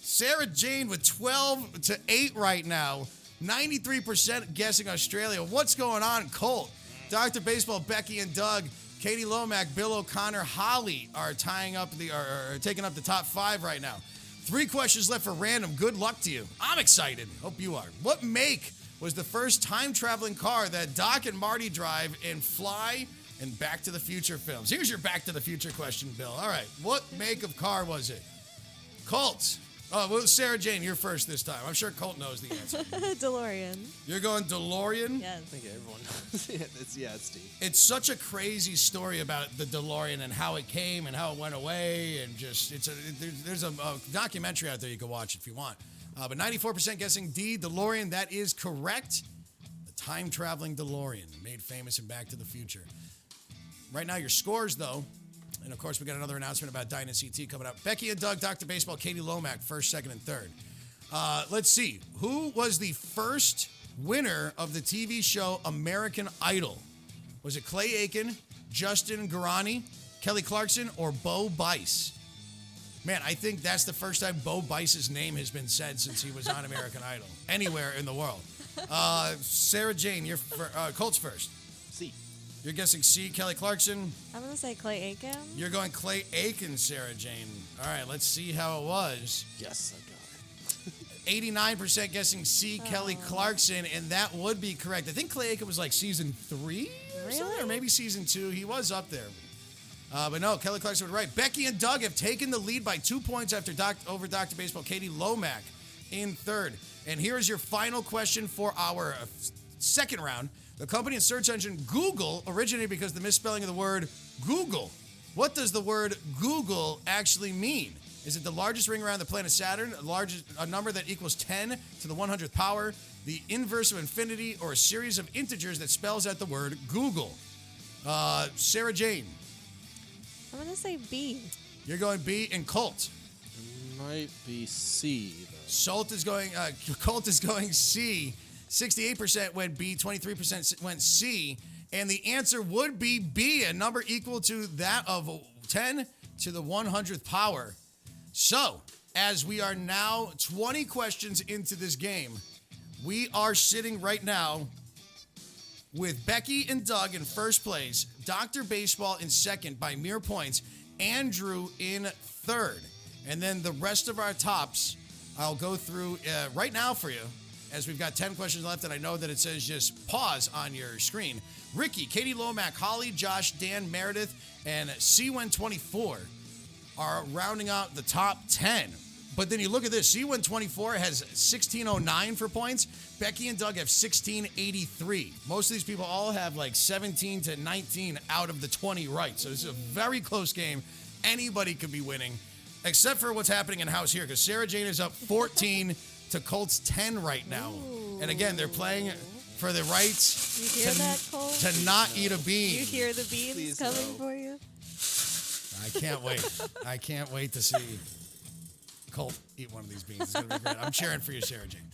Sarah Jane with 12 to 8 right now. 93% guessing Australia. What's going on, Colt? Dr. Baseball, Becky and Doug, Katie Lomack, Bill O'Connor, Holly are taking up the top 5 right now. 3 questions left for random. Good luck to you. I'm excited. Hope you are. What make was the first time-traveling car that Doc and Marty drive in Fly and Back to the Future films? Here's your Back to the Future question, Bill. All right. What make of car was it? Colt. Oh, well, Sarah Jane, you're first this time. I'm sure Colt knows the answer. DeLorean. You're going DeLorean? Yes. I think everyone knows. It's D. It's such a crazy story about the DeLorean and how it came and how it went away, and just there's a documentary out there you can watch if you want. But 94% guessing D, DeLorean. That is correct. The time-traveling DeLorean, made famous in Back to the Future. Right now, your scores, though, and of course, we got another announcement about Dine and CT coming up. Becky and Doug, Dr. Baseball, Katie Lomack, first, second, and third. Let's see. Who was the first winner of the TV show American Idol? Was it Clay Aiken, Justin Guarani, Kelly Clarkson, or Bo Bice? Man, I think that's the first time Bo Bice's name has been said since he was on American Idol, anywhere in the world. Sarah Jane, you're Colt's first. C. You're guessing C, Kelly Clarkson. I'm gonna say Clay Aiken. You're going Clay Aiken, Sarah Jane. All right, let's see how it was. Yes, I got it. 89% guessing C, Kelly Clarkson, and that would be correct. I think Clay Aiken was like season 3 or something, or maybe season 2. He was up there. But no, Kelly Clarkson was right. Becky and Doug have taken the lead by 2 points after over Dr. Baseball. Katie Lomack in third. And here's your final question for our second round. The company and search engine Google originated because of the misspelling of the word Google. What does the word Google actually mean? Is it the largest ring around the planet Saturn, a number that equals 10 to the 100th power, the inverse of infinity, or a series of integers that spells out the word Google? Sarah Jane. I'm gonna say B. You're going B, and Colt. Might be C, though. Colt is going C. 68% went B, 23% went C, and the answer would be B, a number equal to that of 10 to the 100th power. So, as we are now 20 questions into this game, we are sitting right now with Becky and Doug in first place, Dr. Baseball in second by mere points, Andrew in third. And then the rest of our tops, I'll go through right now for you, as we've got 10 questions left, and I know that it says just pause on your screen. Ricky, Katie Lomack, Holly, Josh, Dan, Meredith, and C124 are rounding out the top 10. But then you look at this. C124 has 1609 for points. Becky and Doug have 1683. Most of these people all have like 17 to 19 out of the 20 right. So this is a very close game. Anybody could be winning, except for what's happening in house here, because Sarah Jane is up 14 to Colt's 10 right now. Ooh. And again, they're playing for the rights You hear that, Cole? to not eat a bean. You hear the beans Please coming no. for you? I can't wait. I can't wait to see Colt eat one of these beans. It's going to be great. I'm cheering for you, Sarah Jane.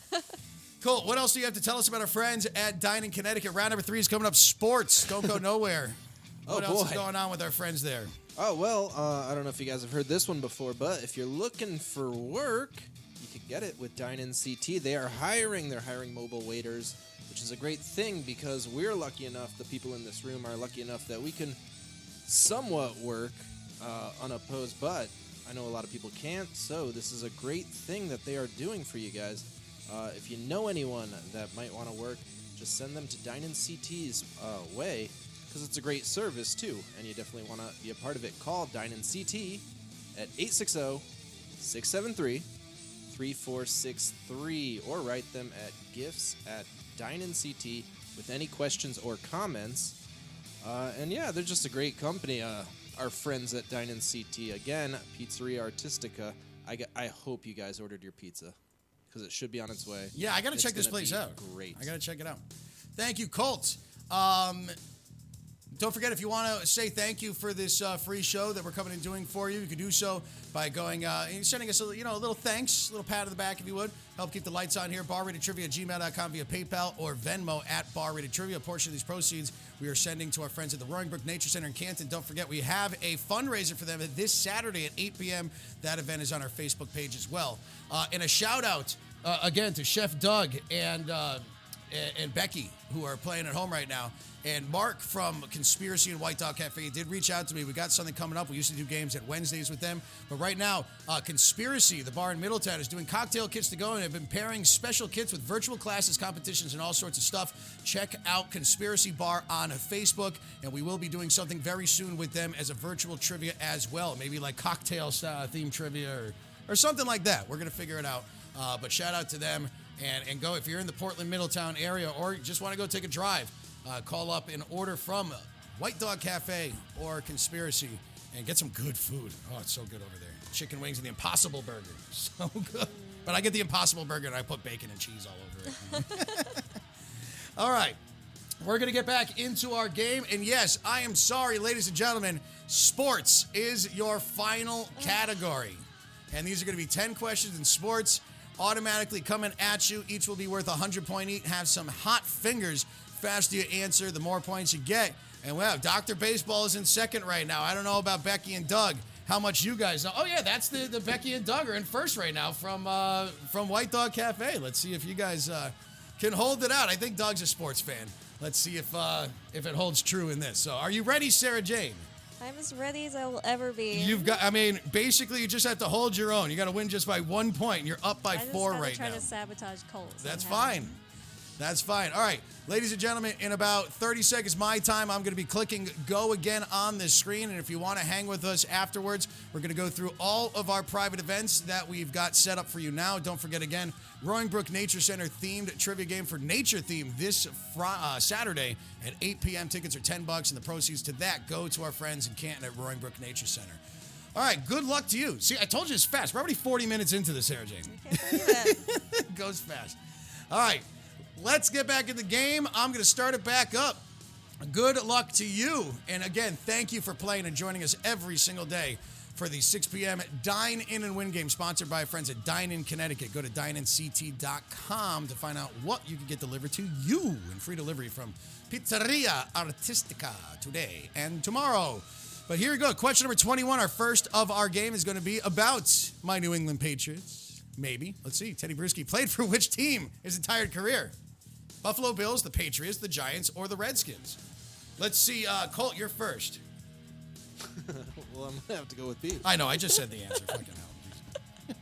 Colt, what else do you have to tell us about our friends at Dine in Connecticut? Round number 3 is coming up. Sports. Don't go nowhere. What else is going on with our friends there? Oh, well, I don't know if you guys have heard this one before, but if you're looking for work, you could get it with Dine in CT. They are hiring. They're hiring mobile waiters, which is a great thing because we're lucky enough, the people in this room are lucky enough that we can somewhat work unopposed, but I know a lot of people can't, so this is a great thing that they are doing for you guys. If you know anyone that might want to work, just send them to Dine in CT's way, because it's a great service too, and you definitely want to be a part of it. Call Dine in CT at 860-673-3463, or write them at gifts@dineinct with any questions or comments. And yeah, they're just a great company. Our friends at Dine in CT, again, Pizzeria Artistica. I hope you guys ordered your pizza, because it should be on its way. Yeah, I got to It's check this gonna place be out. Great. I got to check it out. Thank you, Colt. Don't forget, if you want to say thank you for this free show that we're coming and doing for you, you can do so by going and sending us a little thanks, a little pat on the back if you would. Help keep the lights on here. BarRatedTrivia@gmail.com via PayPal or Venmo at BarRatedTrivia. A portion of these proceeds we are sending to our friends at the Roaring Brook Nature Center in Canton. Don't forget, we have a fundraiser for them this Saturday at 8 p.m. That event is on our Facebook page as well. And a shout out again to Chef Doug and Becky, who are playing at home right now. And Mark from Conspiracy and White Dog Cafe did reach out to me. We got something coming up. We used to do games at Wednesdays with them. But right now, Conspiracy, the bar in Middletown, is doing cocktail kits to go. And they've been pairing special kits with virtual classes, competitions, and all sorts of stuff. Check out Conspiracy Bar on Facebook. And we will be doing something very soon with them as a virtual trivia as well. Maybe like cocktail themed trivia or something like that. We're going to figure it out. But shout out to them. And go if you're in the Portland, Middletown area, or you just want to go take a drive. Call up and order from White Dog Cafe or Conspiracy and get some good food. Oh, it's so good over there. Chicken wings and the Impossible Burger. So good. But I get the Impossible Burger and I put bacon and cheese all over it. All right. We're going to get back into our game. And yes, I am sorry, ladies and gentlemen. Sports is your final category. And these are going to be 10 questions in sports automatically coming at you. Each will be worth 100 points each. Have some hot fingers. Faster you answer, the more points you get. And wow, Dr. Baseball is in second right now. I don't know about Becky and Doug, how much you guys know. Oh yeah, that's the Becky and Doug are in first right now from White Dog Cafe. Let's see if you guys can hold it out. I think Doug's a sports fan. Let's see if it holds true in this. So, are you ready, Sarah Jane? I'm as ready as I will ever be. Basically, you just have to hold your own. You got to win just by 1 point, and you're up by 4 right now. I just try to sabotage Colt. That's fine. That's fine. All right, ladies and gentlemen, in about 30 seconds, my time, I'm going to be clicking go again on this screen. And if you want to hang with us afterwards, we're going to go through all of our private events that we've got set up for you now. Don't forget, again, Roaring Brook Nature Center themed trivia game for Nature Theme this Saturday at 8 p.m. Tickets are $10, and the proceeds to that go to our friends in Canton at Roaring Brook Nature Center. All right, good luck to you. See, I told you it's fast. We're already 40 minutes into this, Sarah Jane. I can't believe it. It goes fast. All right. Let's get back in the game. I'm going to start it back up. Good luck to you. And again, thank you for playing and joining us every single day for the 6 p.m. Dine In and Win game sponsored by our friends at Dine in Connecticut. Go to dineinct.com to find out what you can get delivered to you and free delivery from Pizzeria Artistica today and tomorrow. But here we go. Question number 21. Our first of our game is going to be about my New England Patriots. Maybe. Let's see. Teddy Bruschi played for which team his entire career? Buffalo Bills, the Patriots, the Giants, or the Redskins? Let's see. Colt, you're first. Well, I'm going to have to go with B. I know. I just said the answer. Fucking hell.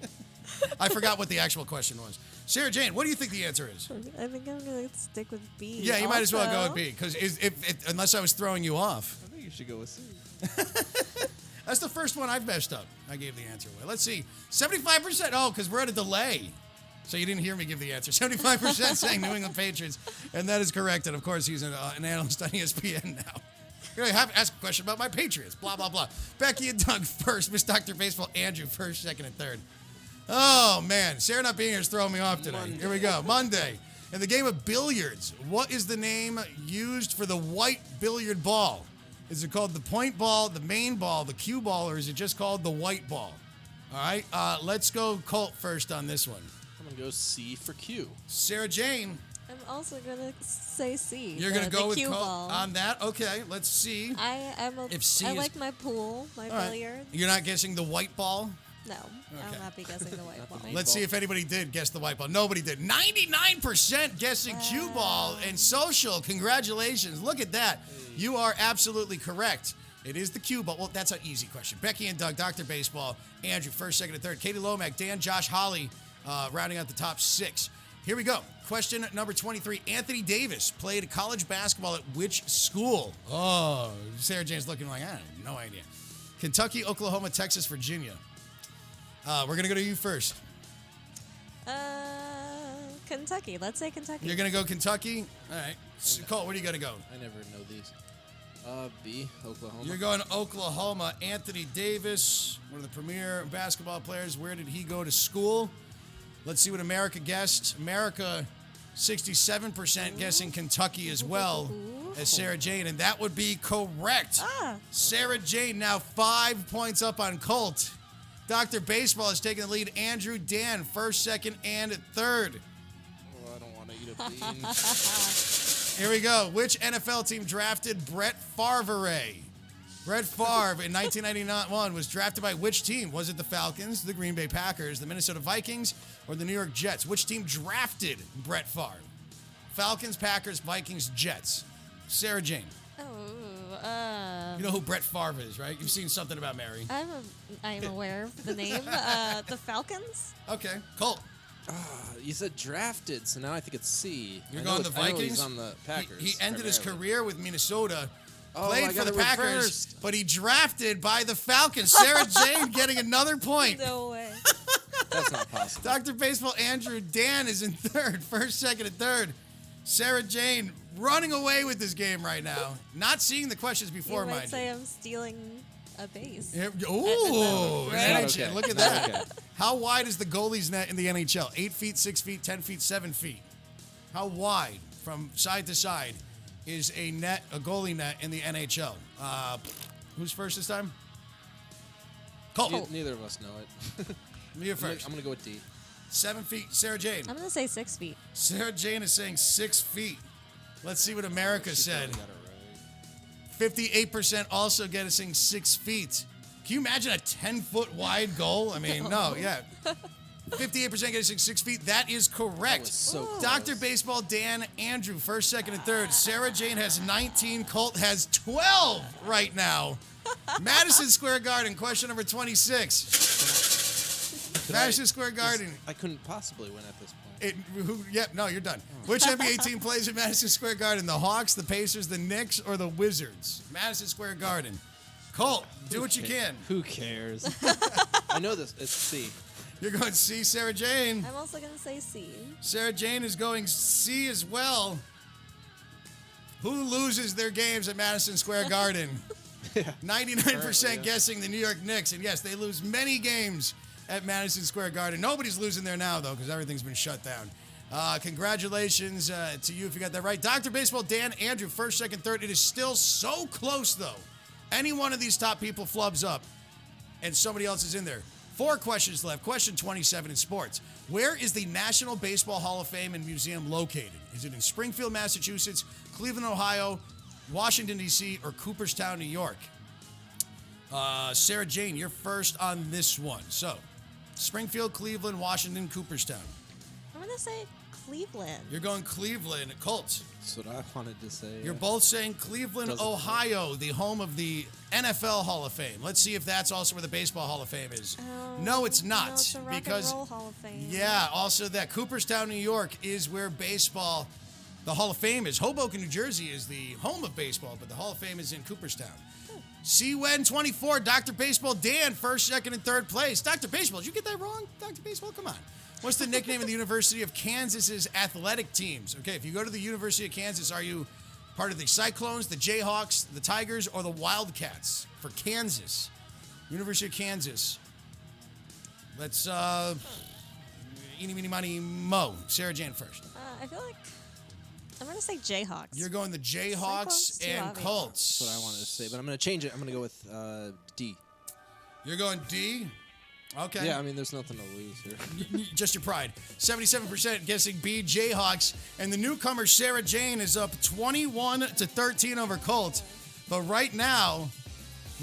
I forgot what the actual question was. Sarah Jane, what do you think the answer is? I think I'm going to stick with B. Yeah, you might as well go with B, because unless I was throwing you off. I think you should go with C. That's the first one I've messed up. I gave the answer away. Let's see. 75%. Oh, because we're at a delay. So you didn't hear me give the answer. 75% saying New England Patriots, and that is correct. And, of course, he's an analyst on ESPN now. You're going to have to ask a question about my Patriots, blah, blah, blah. Becky and Doug first. Miss Dr. Baseball, Andrew first, second, and third. Oh, man. Sarah not being here is throwing me off today. Monday. Here we go. Monday. In the game of billiards, what is the name used for the white billiard ball? Is it called the point ball, the main ball, the cue ball, or is it just called the white ball? All right. Let's go Colt first on this one. I'm going to go C for Q. Sarah Jane. I'm also going to say C. You're going to go with cue Colt ball. on that? Okay. Let's see. I like my pool, my All right. billiard. You're not guessing the white ball? No, I will not be guessing the white ball. Let's see if anybody did guess the white ball. Nobody did. 99% guessing cue ball and social. Congratulations. Look at that. You are absolutely correct. It is the cue ball. Well, that's an easy question. Becky and Doug, Dr. Baseball, Andrew, first, second, and third. Katie Lomack, Dan, Josh, Holly, rounding out the top 6. Here we go. Question number 23. Anthony Davis played college basketball at which school? Oh, Sarah Jane's looking like, I have no idea. Kentucky, Oklahoma, Texas, Virginia. We're going to go to you first. Kentucky. Let's say Kentucky. You're going to go Kentucky? All right. Colt, where do you got to go? I never know these. B, Oklahoma. You're going to Oklahoma. Anthony Davis, one of the premier basketball players. Where did he go to school? Let's see what America guessed. America, 67% guessing Kentucky as well as Sarah Jane, and that would be correct. Sarah Jane now 5 points up on Colt. Dr. Baseball is taking the lead. Andrew, Dan, first, second, and third. Oh, I don't want to eat a bean. Here we go. Which NFL team drafted Brett Favre? Brett Favre in 1991 was drafted by which team? Was it the Falcons, the Green Bay Packers, the Minnesota Vikings, or the New York Jets? Which team drafted Brett Favre? Falcons, Packers, Vikings, Jets. Sarah Jane. You know who Brett Favre is, right? You've seen something about Mary. I am aware of the name. The Falcons? Okay. Colt. You said drafted, so now I think it's C. You're going the Vikings? He's on the Packers. He ended his primarily. career with Minnesota. Oh, Played I for got the it Packers, reversed. but he drafted by the Falcons. Sarah Jane getting another point. No way. That's not possible. Dr. Baseball, Andrew, Dan is in third. First, second, and third. Sarah Jane running away with this game right now. Not seeing the questions before, You might mind say you. I'm stealing a base. Ooh, Right? NHL. Okay. Look at That's that. okay. How wide is the goalie's net in the NHL? 8 feet, 6 feet, 10 feet, 7 feet. How wide from side to side is a goalie net in the NHL? Who's first this time? Colt. Neither of us know it. You're first. I'm going to go with D. 7 feet. Sarah Jane. I'm going to say 6 feet. Sarah Jane is saying 6 feet. Let's see what America said. Got it right. 58% also guessing 6 feet. Can you imagine a 10-foot wide goal? I mean, no, yeah. 58% guessing 6 feet. That is correct. was so close. Dr. Baseball, Dan, Andrew, first, second, and third. Sarah Jane has 19. Colt has 12 right now. Madison Square Garden, question number 26. Madison Square Garden. I couldn't possibly win at this point. No, you're done. Which NBA team plays at Madison Square Garden? The Hawks, the Pacers, the Knicks, or the Wizards? Madison Square Garden. Colt, do what you can. Who cares? I know this. It's C. You're going C, Sarah Jane. I'm also going to say C. Sarah Jane is going C as well. Who loses their games at Madison Square Garden? 99% guessing the New York Knicks. And yes, they lose many games at Madison Square Garden. Nobody's losing there now, though, because everything's been shut down. Congratulations to you if you got that right. Dr. Baseball, Dan, Andrew, first, second, third. It is still so close, though. Any one of these top people flubs up, and somebody else is in there. 4 questions left. Question 27 in sports. Where is the National Baseball Hall of Fame and Museum located? Is it in Springfield, Massachusetts, Cleveland, Ohio, Washington, D.C., or Cooperstown, New York? Sarah Jane, you're first on this one. So, Springfield, Cleveland, Washington, Cooperstown. I'm going to say Cleveland. You're going Cleveland. Colts. That's what I wanted to say. You're both saying Cleveland, Doesn't Ohio, the home of the NFL Hall of Fame. Let's see if that's also where the Baseball Hall of Fame is. No, it's not. No, it's the Rock because and Roll Hall of Fame. Yeah, also that Cooperstown, New York is where baseball, the Hall of Fame is. Hoboken, New Jersey is the home of baseball, but the Hall of Fame is in Cooperstown. CWEN 24, Dr. Baseball, Dan, first, second, and third place. Dr. Baseball, did you get that wrong? Dr. Baseball, come on. What's the nickname of the University of Kansas's athletic teams? Okay, if you go to the University of Kansas, are you part of the Cyclones, the Jayhawks, the Tigers, or the Wildcats for Kansas? University of Kansas. Let's, eeny, meeny, miny, mo. Sarah Jane first. I feel like I'm going to say Jayhawks. You're going the Jayhawks Too and obvious. Colts. That's what I wanted to say, but I'm going to change it. I'm going to go with D. You're going D? Okay. Yeah, I mean, there's nothing to lose here. Just your pride. 77% guessing B, Jayhawks. And the newcomer, Sarah Jane, is up 21-13 over Colt. But right now,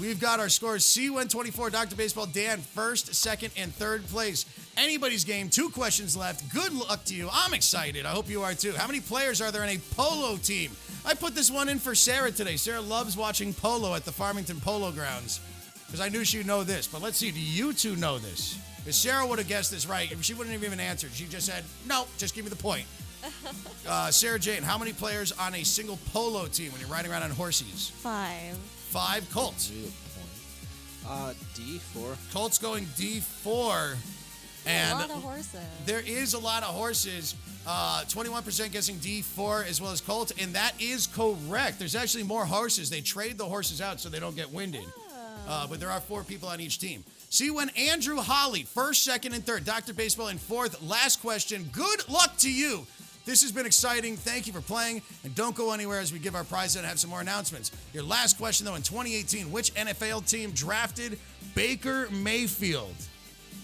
we've got our scores. C124, Dr. Baseball, Dan, first, second, and third place. Anybody's game. 2 questions left. Good luck to you. I'm excited. I hope you are too. How many players are there in a polo team? I put this one in for Sarah today. Sarah loves watching polo at the Farmington Polo Grounds because I knew she'd know this. But let's see. Do you two know this? If Sarah would have guessed this right, she wouldn't have even answered. She just said, no, just give me the point. Sarah Jane, how many players on a single polo team when you're riding around on horses? 5. 5. Colts. D4. Colts going D4. And A lot of horses. there is a lot of horses. 21% guessing D4 as well as Colt, and that is correct. There's actually more horses. They trade the horses out so they don't get winded. But there are 4 people on each team. See when Andrew Holly, first, second, and third. Dr. Baseball in fourth. Last question. Good luck to you. This has been exciting. Thank you for playing. And don't go anywhere as we give our prize and have some more announcements. Your last question, though, in 2018, which NFL team drafted Baker Mayfield?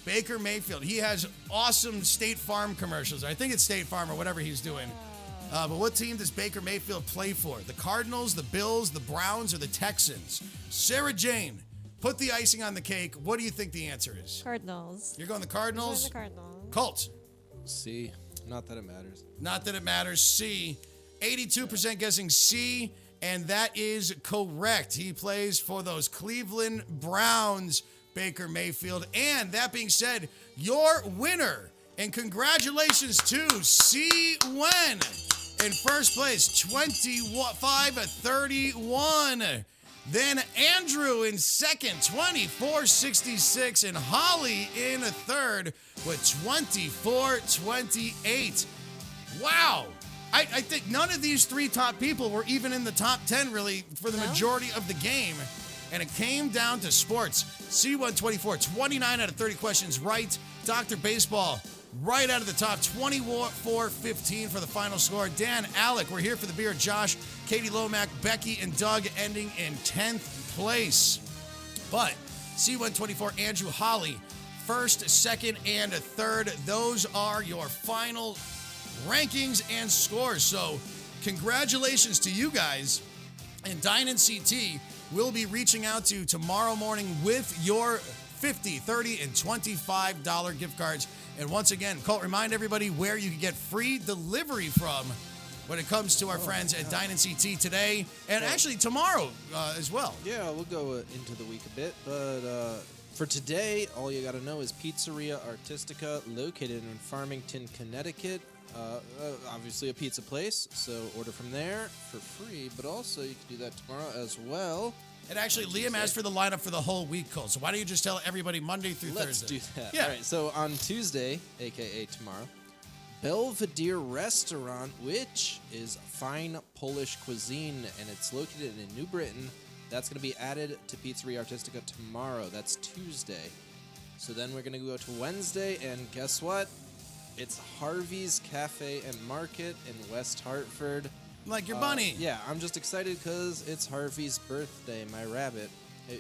Baker Mayfield. He has awesome State Farm commercials. I think it's State Farm or whatever he's doing. But what team does Baker Mayfield play for? The Cardinals, the Bills, the Browns, or the Texans? Sarah Jane, put the icing on the cake. What do you think the answer is? Cardinals. You're going the Cardinals? The Cardinals. Colts. C. Not that it matters. Not that it matters. C. 82% guessing C, and that is correct. He plays for those Cleveland Browns, Baker Mayfield. And that being said, your winner, and congratulations to C. Wen in first place, 25-31. Then Andrew in second, 24-66, and Holly in a third with 24-28. Wow. I think none of these 3 top people were even in the top 10, really, for the majority of the game. And it came down to sports. C124, 29 out of 30 questions right. Dr. Baseball, right out of the top, 24-15 for the final score. Dan, Alec, we're here for the beer. Josh, Katie Lomack, Becky, and Doug ending in 10th place. But C124, Andrew Holly, first, second, and third. Those are your final rankings and scores. So congratulations to you guys. And Dine and CT will be reaching out to you tomorrow morning with your $50, $30, and $25 gift cards. And once again, Colt, remind everybody where you can get free delivery from when it comes to our friends at Dine CT today and actually tomorrow as well. Yeah, we'll go into the week a bit, but for today, all you got to know is Pizzeria Artistica, located in Farmington, Connecticut. Obviously a pizza place, so order from there for free, but also you can do that tomorrow as well. And actually, Liam asked for the lineup for the whole week, Colt. So why don't you just tell everybody Monday through Let's Thursday? do that. Yeah. All right, so on Tuesday, a.k.a. tomorrow, Belvedere Restaurant, which is fine Polish cuisine, and it's located in New Britain. That's going to be added to Pizzeria Artistica tomorrow. That's Tuesday. So then we're going to go to Wednesday, and guess what? It's Harvey's Cafe and Market in West Hartford. Like your bunny. Yeah, I'm just excited because it's Harvey's birthday, my rabbit.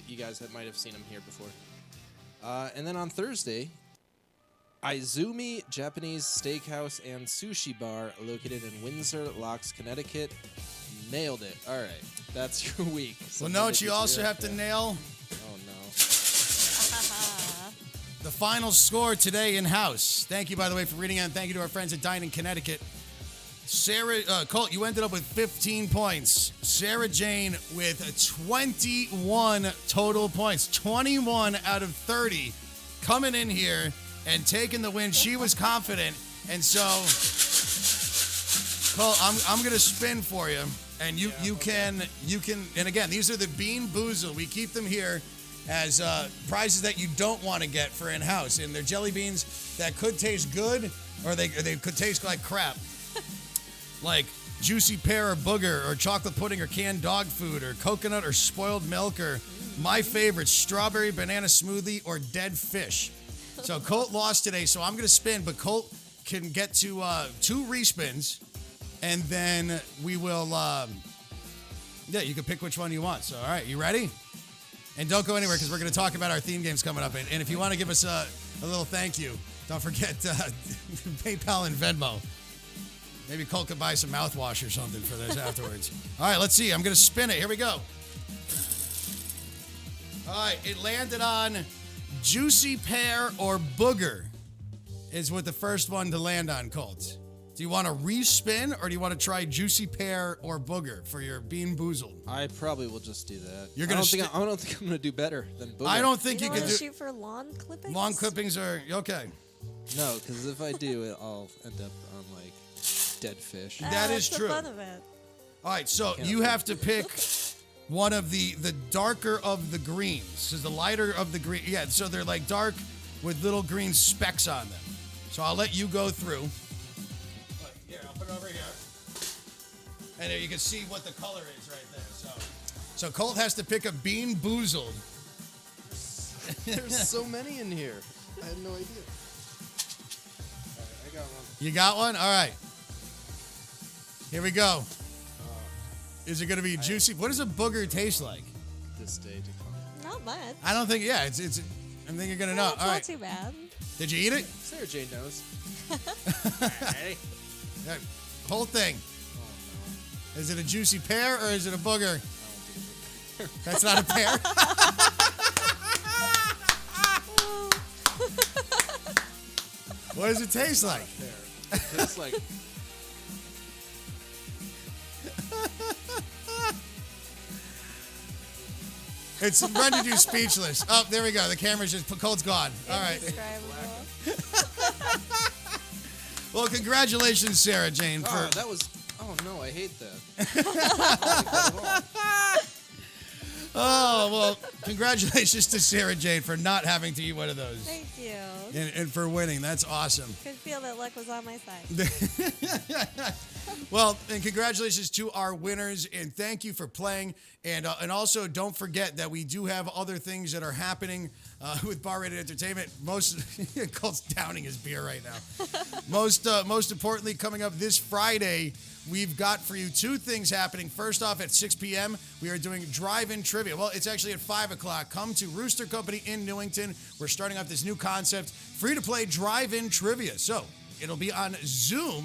You guys might have seen him here before. And then on Thursday, Izumi Japanese Steakhouse and Sushi Bar, located in Windsor Locks, Connecticut. Nailed it. All right, that's your week. Well, know what you also have to nail? Oh, no. The final score today in-house. Thank you, by the way, for reading out. And thank you to our friends at Dine in Connecticut. Colt, you ended up with 15 points. Sarah Jane with 21 total points. 21 out of 30 coming in here and taking the win. She was confident. And so, Colt, I'm going to spin for you. And you can, and again, these are the Bean Boozle. We keep them here as prizes that you don't want to get for in-house. And they're jelly beans that could taste good or they could taste like crap. Like juicy pear or booger or chocolate pudding or canned dog food or coconut or spoiled milk or my favorite, strawberry banana smoothie or dead fish. So Colt lost today, so I'm going to spin, but Colt can get to 2 respins, and then we will, you can pick which one you want. So, all right, you ready? And don't go anywhere because we're going to talk about our theme games coming up. And if you want to give us a little thank you, don't forget PayPal and Venmo. Maybe Colt could buy some mouthwash or something for this afterwards. All right, let's see. I'm going to spin it. Here we go. All right, it landed on juicy pear or booger is what the first one to land on, Colt. Do you want to respin or do you want to try juicy pear or booger for your Bean Boozled? I probably will just do that. You're gonna I don't think I'm going to do better than booger. I don't think You you don't can want do. to shoot for lawn clippings? Lawn clippings are okay. No, because if I do, I'll end up on, like, dead fish. That is that's true. The fun of it. All right, so Can't you afford have to pick one of the darker of the greens. Because the lighter of the green, yeah, so they're like dark with little green specks on them. So I'll let you go through. Here, I'll put it over here. And there you can see what the color is right there. So Colt has to pick a Bean Boozled. There's so many in here. I had no idea. All right, I got one. You got one? All right. Here we go. Is it going to be juicy? What does a booger taste like? This day to come. Not much. I don't think, yeah, it's I think you're going to know. It's All not right. too bad. Did you eat it? Sarah Jane knows. Hey. Yeah, whole thing. Oh, Is it a juicy pear or is it a booger? no. I don't think it's That's not a pear? What does it taste like? fair. It's like... It's rendered you speechless. Oh, there we go. The camera's just, Colt's gone. All right. Indescribable. Well, congratulations, Sarah Jane. For Oh, that was... Oh, no, I hate that. Oh, well, congratulations to Sarah Jane for not having to eat one of those. Thank you. And for winning. That's awesome. Could feel that luck was on my side. Well, and congratulations to our winners, and thank you for playing. And also, don't forget that we do have other things that are happening with Bar Rated Entertainment. Colt's downing his beer right now. Most importantly, coming up this Friday, we've got for you 2 things happening. First off, at 6 p.m., we are doing drive-in trivia. Well, it's actually at 5 o'clock. Come to Rooster Company in Newington. We're starting off this new concept, free-to-play drive-in trivia. So it'll be on Zoom,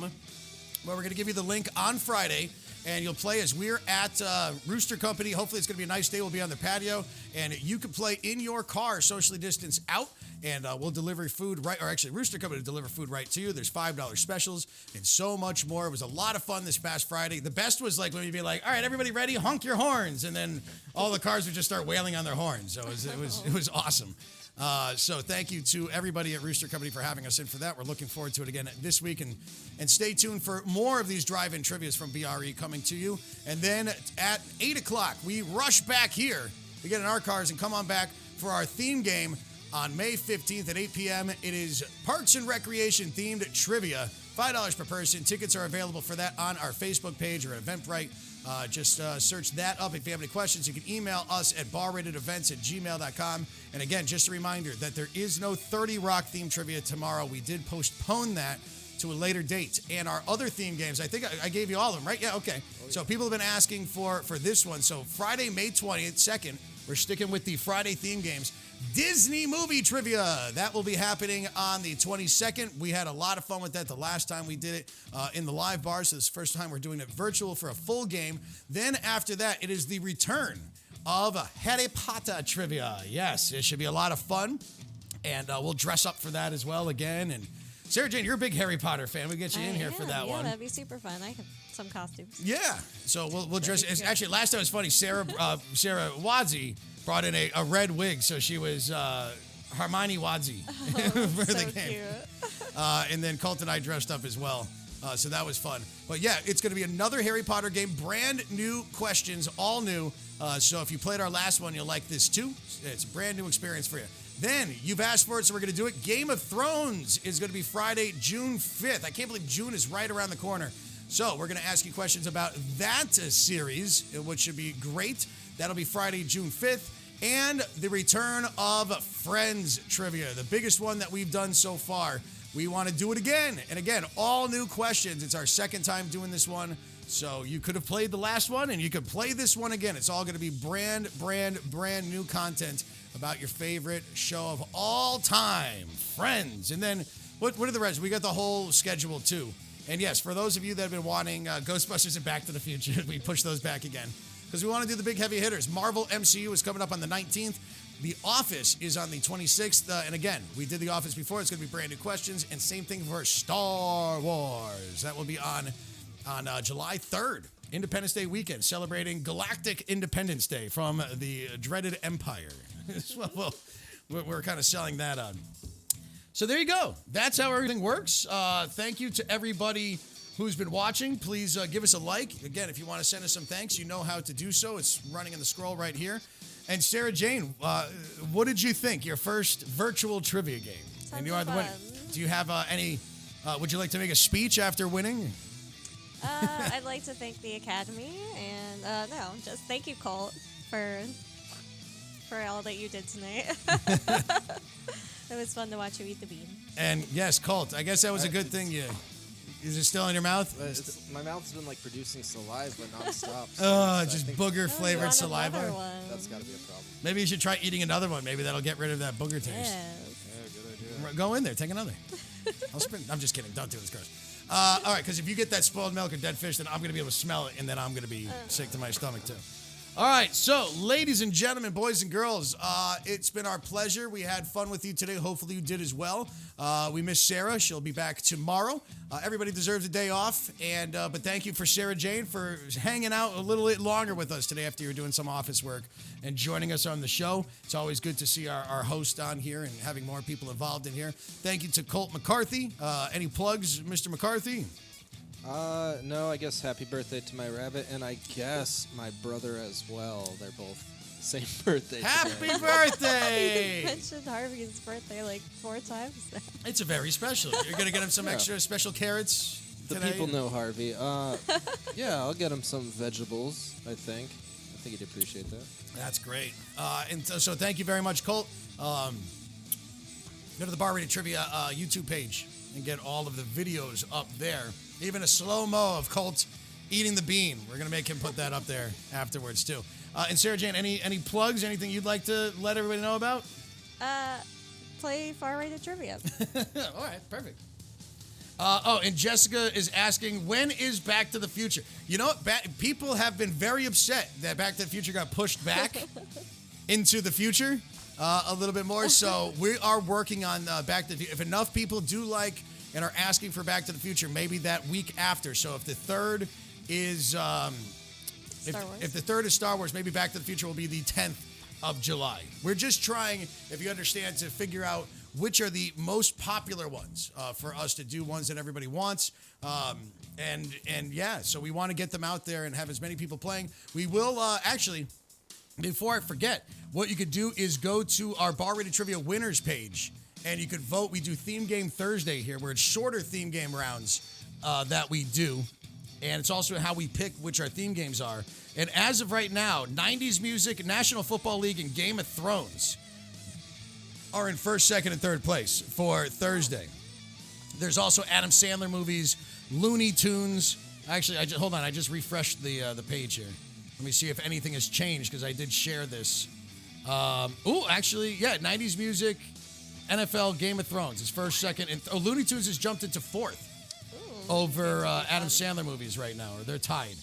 where we're going to give you the link on Friday. and you'll play as we're at Rooster Company. Hopefully it's going to be a nice day. We'll be on the patio, and you can play in your car, socially distanced out, and we'll deliver food right, or actually Rooster Company will deliver food right to you. There's $5 specials and so much more. It was a lot of fun this past Friday. The best was like when you'd be like, all right, everybody ready? Honk your horns. And then all the cars would just start wailing on their horns. So it was awesome. So thank you to everybody at Rooster Company for having us in for that. We're looking forward to it again this week. And stay tuned for more of these drive-in trivias from BRE coming to you. And then at 8 o'clock, we rush back here to get in our cars and come on back for our theme game on May 15th at 8 p.m. It is Parks and Recreation themed trivia. $5 per person. Tickets are available for that on our Facebook page or Eventbrite. Just search that up. If you have any questions, you can email us at barratedevents@gmail.com. And again, just a reminder that there is no 30 Rock theme trivia tomorrow. We did postpone that to a later date. And our other theme games, I think I gave you all of them, right? Yeah, okay. Oh, yeah. So people have been asking for this one. So Friday, May 20th, 2nd, we're sticking with the Friday theme games. Disney movie trivia. That will be happening on the 22nd. We had a lot of fun with that the last time we did it in the live bar. So this is the first time we're doing it virtual for a full game. Then after that, it is the return of Harry Potter trivia. Yes, it should be a lot of fun. And we'll dress up for that as well again. And Sarah Jane, you're a big Harry Potter fan. We'll get you in here for that one. Yeah, that'd be super fun. I have some costumes. Yeah. So we'll dress. Actually, last time it was funny. Sarah Wadzi brought in a red wig, so she was Hermione Wadzi for the game. Cute. And then Colt and I dressed up as well, so that was fun. But yeah, it's going to be another Harry Potter game, brand new questions, all new. So if you played our last one, you'll like this too. It's a brand new experience for you. Then you've asked for it, so we're going to do it. Game of Thrones is going to be Friday, June 5th. I can't believe June is right around the corner. So we're going to ask you questions about that series, which should be great. That'll be Friday, June 5th. And the return of Friends trivia, the biggest one that we've done so far. We want to do it again. And again, all new questions. It's our second time doing this one. So you could have played the last one and you could play this one again. It's all going to be brand new content about your favorite show of all time, Friends. And then what are the rest? We got the whole schedule too. And yes, for those of you that have been wanting Ghostbusters and Back to the Future, we push those back again. Because we want to do the big heavy hitters. Marvel MCU is coming up on the 19th. The Office is on the 26th. And again, we did The Office before. It's going to be brand new questions. And same thing for Star Wars. That will be on July 3rd, Independence Day weekend, celebrating Galactic Independence Day from the dreaded Empire. Well, we're kind of selling that on. So there you go. That's how everything works. Thank you to everybody who's been watching. Please give us a like. Again, if you want to send us some thanks, you know how to do so. It's running in the scroll right here. And Sarah Jane, what did you think? Your first virtual trivia game. And you are the winner. Do you have any, would you like to make a speech after winning? I'd like to thank the Academy. And just thank you, Colt, for all that you did tonight. It was fun to watch you eat the bean. And yes, Colt, I guess that was a good thing. Is it still in your mouth? My mouth's been like producing saliva nonstop. So just booger-flavored saliva. That's got to be a problem. Maybe you should try eating another one. Maybe that'll get rid of that booger taste. Yes. Yeah, good idea. Go in there, take another. I'm just kidding. Don't do this, gross. All right, because if you get that spoiled milk or dead fish, then I'm going to be able to smell it, and then I'm going to be sick to my stomach, too. All right, so ladies and gentlemen, boys and girls, it's been our pleasure. We had fun with you today. Hopefully you did as well. We miss Sarah. She'll be back tomorrow. Everybody deserves a day off. But thank you for Sarah Jane for hanging out a little bit longer with us today after you were doing some office work and joining us on the show. It's always good to see our host on here and having more people involved in here. Thank you to Colt McCarthy. Any plugs, Mr. McCarthy? No, I guess happy birthday to my rabbit, and I guess my brother as well. They're both same birthday. Happy today. You birthday! mentioned Harvey's birthday like 4 times now. It's a very special. You're going to get him some extra special carrots The today? people know Harvey. Yeah, I'll get him some vegetables, I think he'd appreciate that. That's great. And so thank you very much, Colt. Go to the Bar Rated Trivia YouTube page and get all of the videos up there. Even a slow-mo of Colt eating the bean. We're going to make him put that up there afterwards, too. And Sarah Jane, any plugs, anything you'd like to let everybody know about? Play Far Rated Trivia. All right, perfect. And Jessica is asking, when is Back to the Future? You know what? People have been very upset that Back to the Future got pushed back into the future a little bit more. So we are working on Back to the Future. If enough people do like and are asking for Back to the Future, maybe that week after. So if the third is if the third is Star Wars, maybe Back to the Future will be the 10th of July. We're just trying, if you understand, to figure out which are the most popular ones for us to do, ones that everybody wants. And yeah, so we want to get them out there and have as many people playing. We will actually, before I forget, what you could do is go to our Bar Rated Trivia winners page and you could vote. We do Theme Game Thursday here, where it's shorter theme game rounds that we do. And it's also how we pick which our theme games are. And as of right now, 90s music, National Football League, and Game of Thrones are in first, second, and third place for Thursday. There's also Adam Sandler movies, Looney Tunes. Actually, hold on. I just refreshed the page here. Let me see if anything has changed, because I did share this. Actually, yeah, 90s music, NFL, Game of Thrones is first, second, and Looney Tunes has jumped into fourth over Adam Sandler movies right now, or they're tied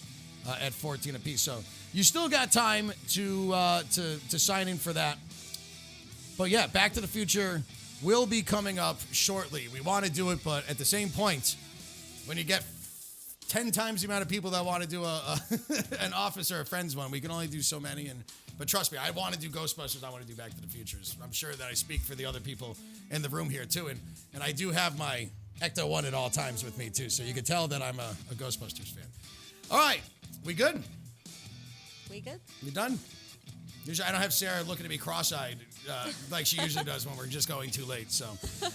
at 14 apiece. So you still got time to sign in for that. But yeah, Back to the Future will be coming up shortly. We want to do it, but at the same point, when you get 10 times the amount of people that want to do an Office or a Friends one, we can only do so many. But trust me, I want to do Ghostbusters. I want to do Back to the Futures. I'm sure that I speak for the other people in the room here too. And I do have my Ecto 1 at all times with me too. So you can tell that I'm a Ghostbusters fan. All right, we good? We good? We done? Usually I don't have Sarah looking at me cross-eyed like she usually does when we're just going too late. So,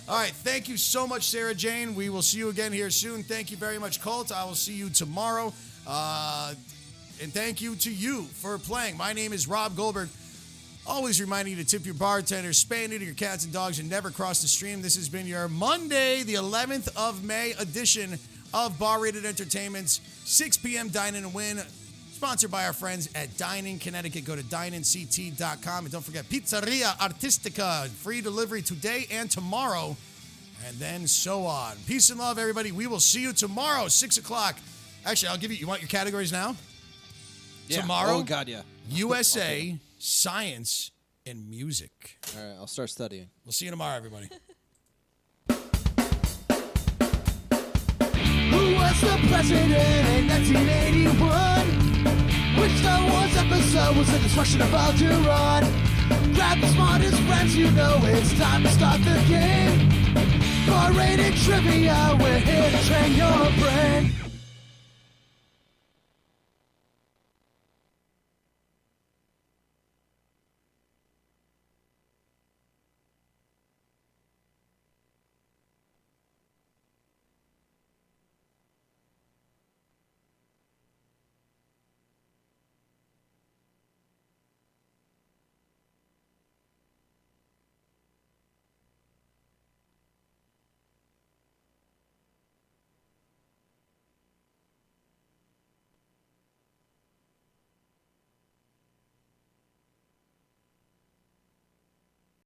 all right, thank you so much, Sarah Jane. We will see you again here soon. Thank you very much, Colt. I will see you tomorrow. And thank you to you for playing. My name is Rob Goldberg. Always reminding you to tip your bartenders, spay and neuter your cats and dogs, and never cross the stream. This has been your Monday, the 11th of May edition of Bar Rated Entertainment's 6 p.m. Dine In and Win, sponsored by our friends at Dine in Connecticut. Go to dineinct.com. And don't forget, Pizzeria Artistica, free delivery today and tomorrow, and then so on. Peace and love, everybody. We will see you tomorrow, 6 o'clock. Actually, I'll give you want your categories now? Yeah. Tomorrow? Oh, God, yeah. USA, Okay. Science, and Music. All right, I'll start studying. We'll see you tomorrow, everybody. Who was the president in 1981? Which Star Wars episode was the destruction about to run? Grab the smartest friends you know, it's time to start the game. Bar-rated trivia, we're here to train your brain.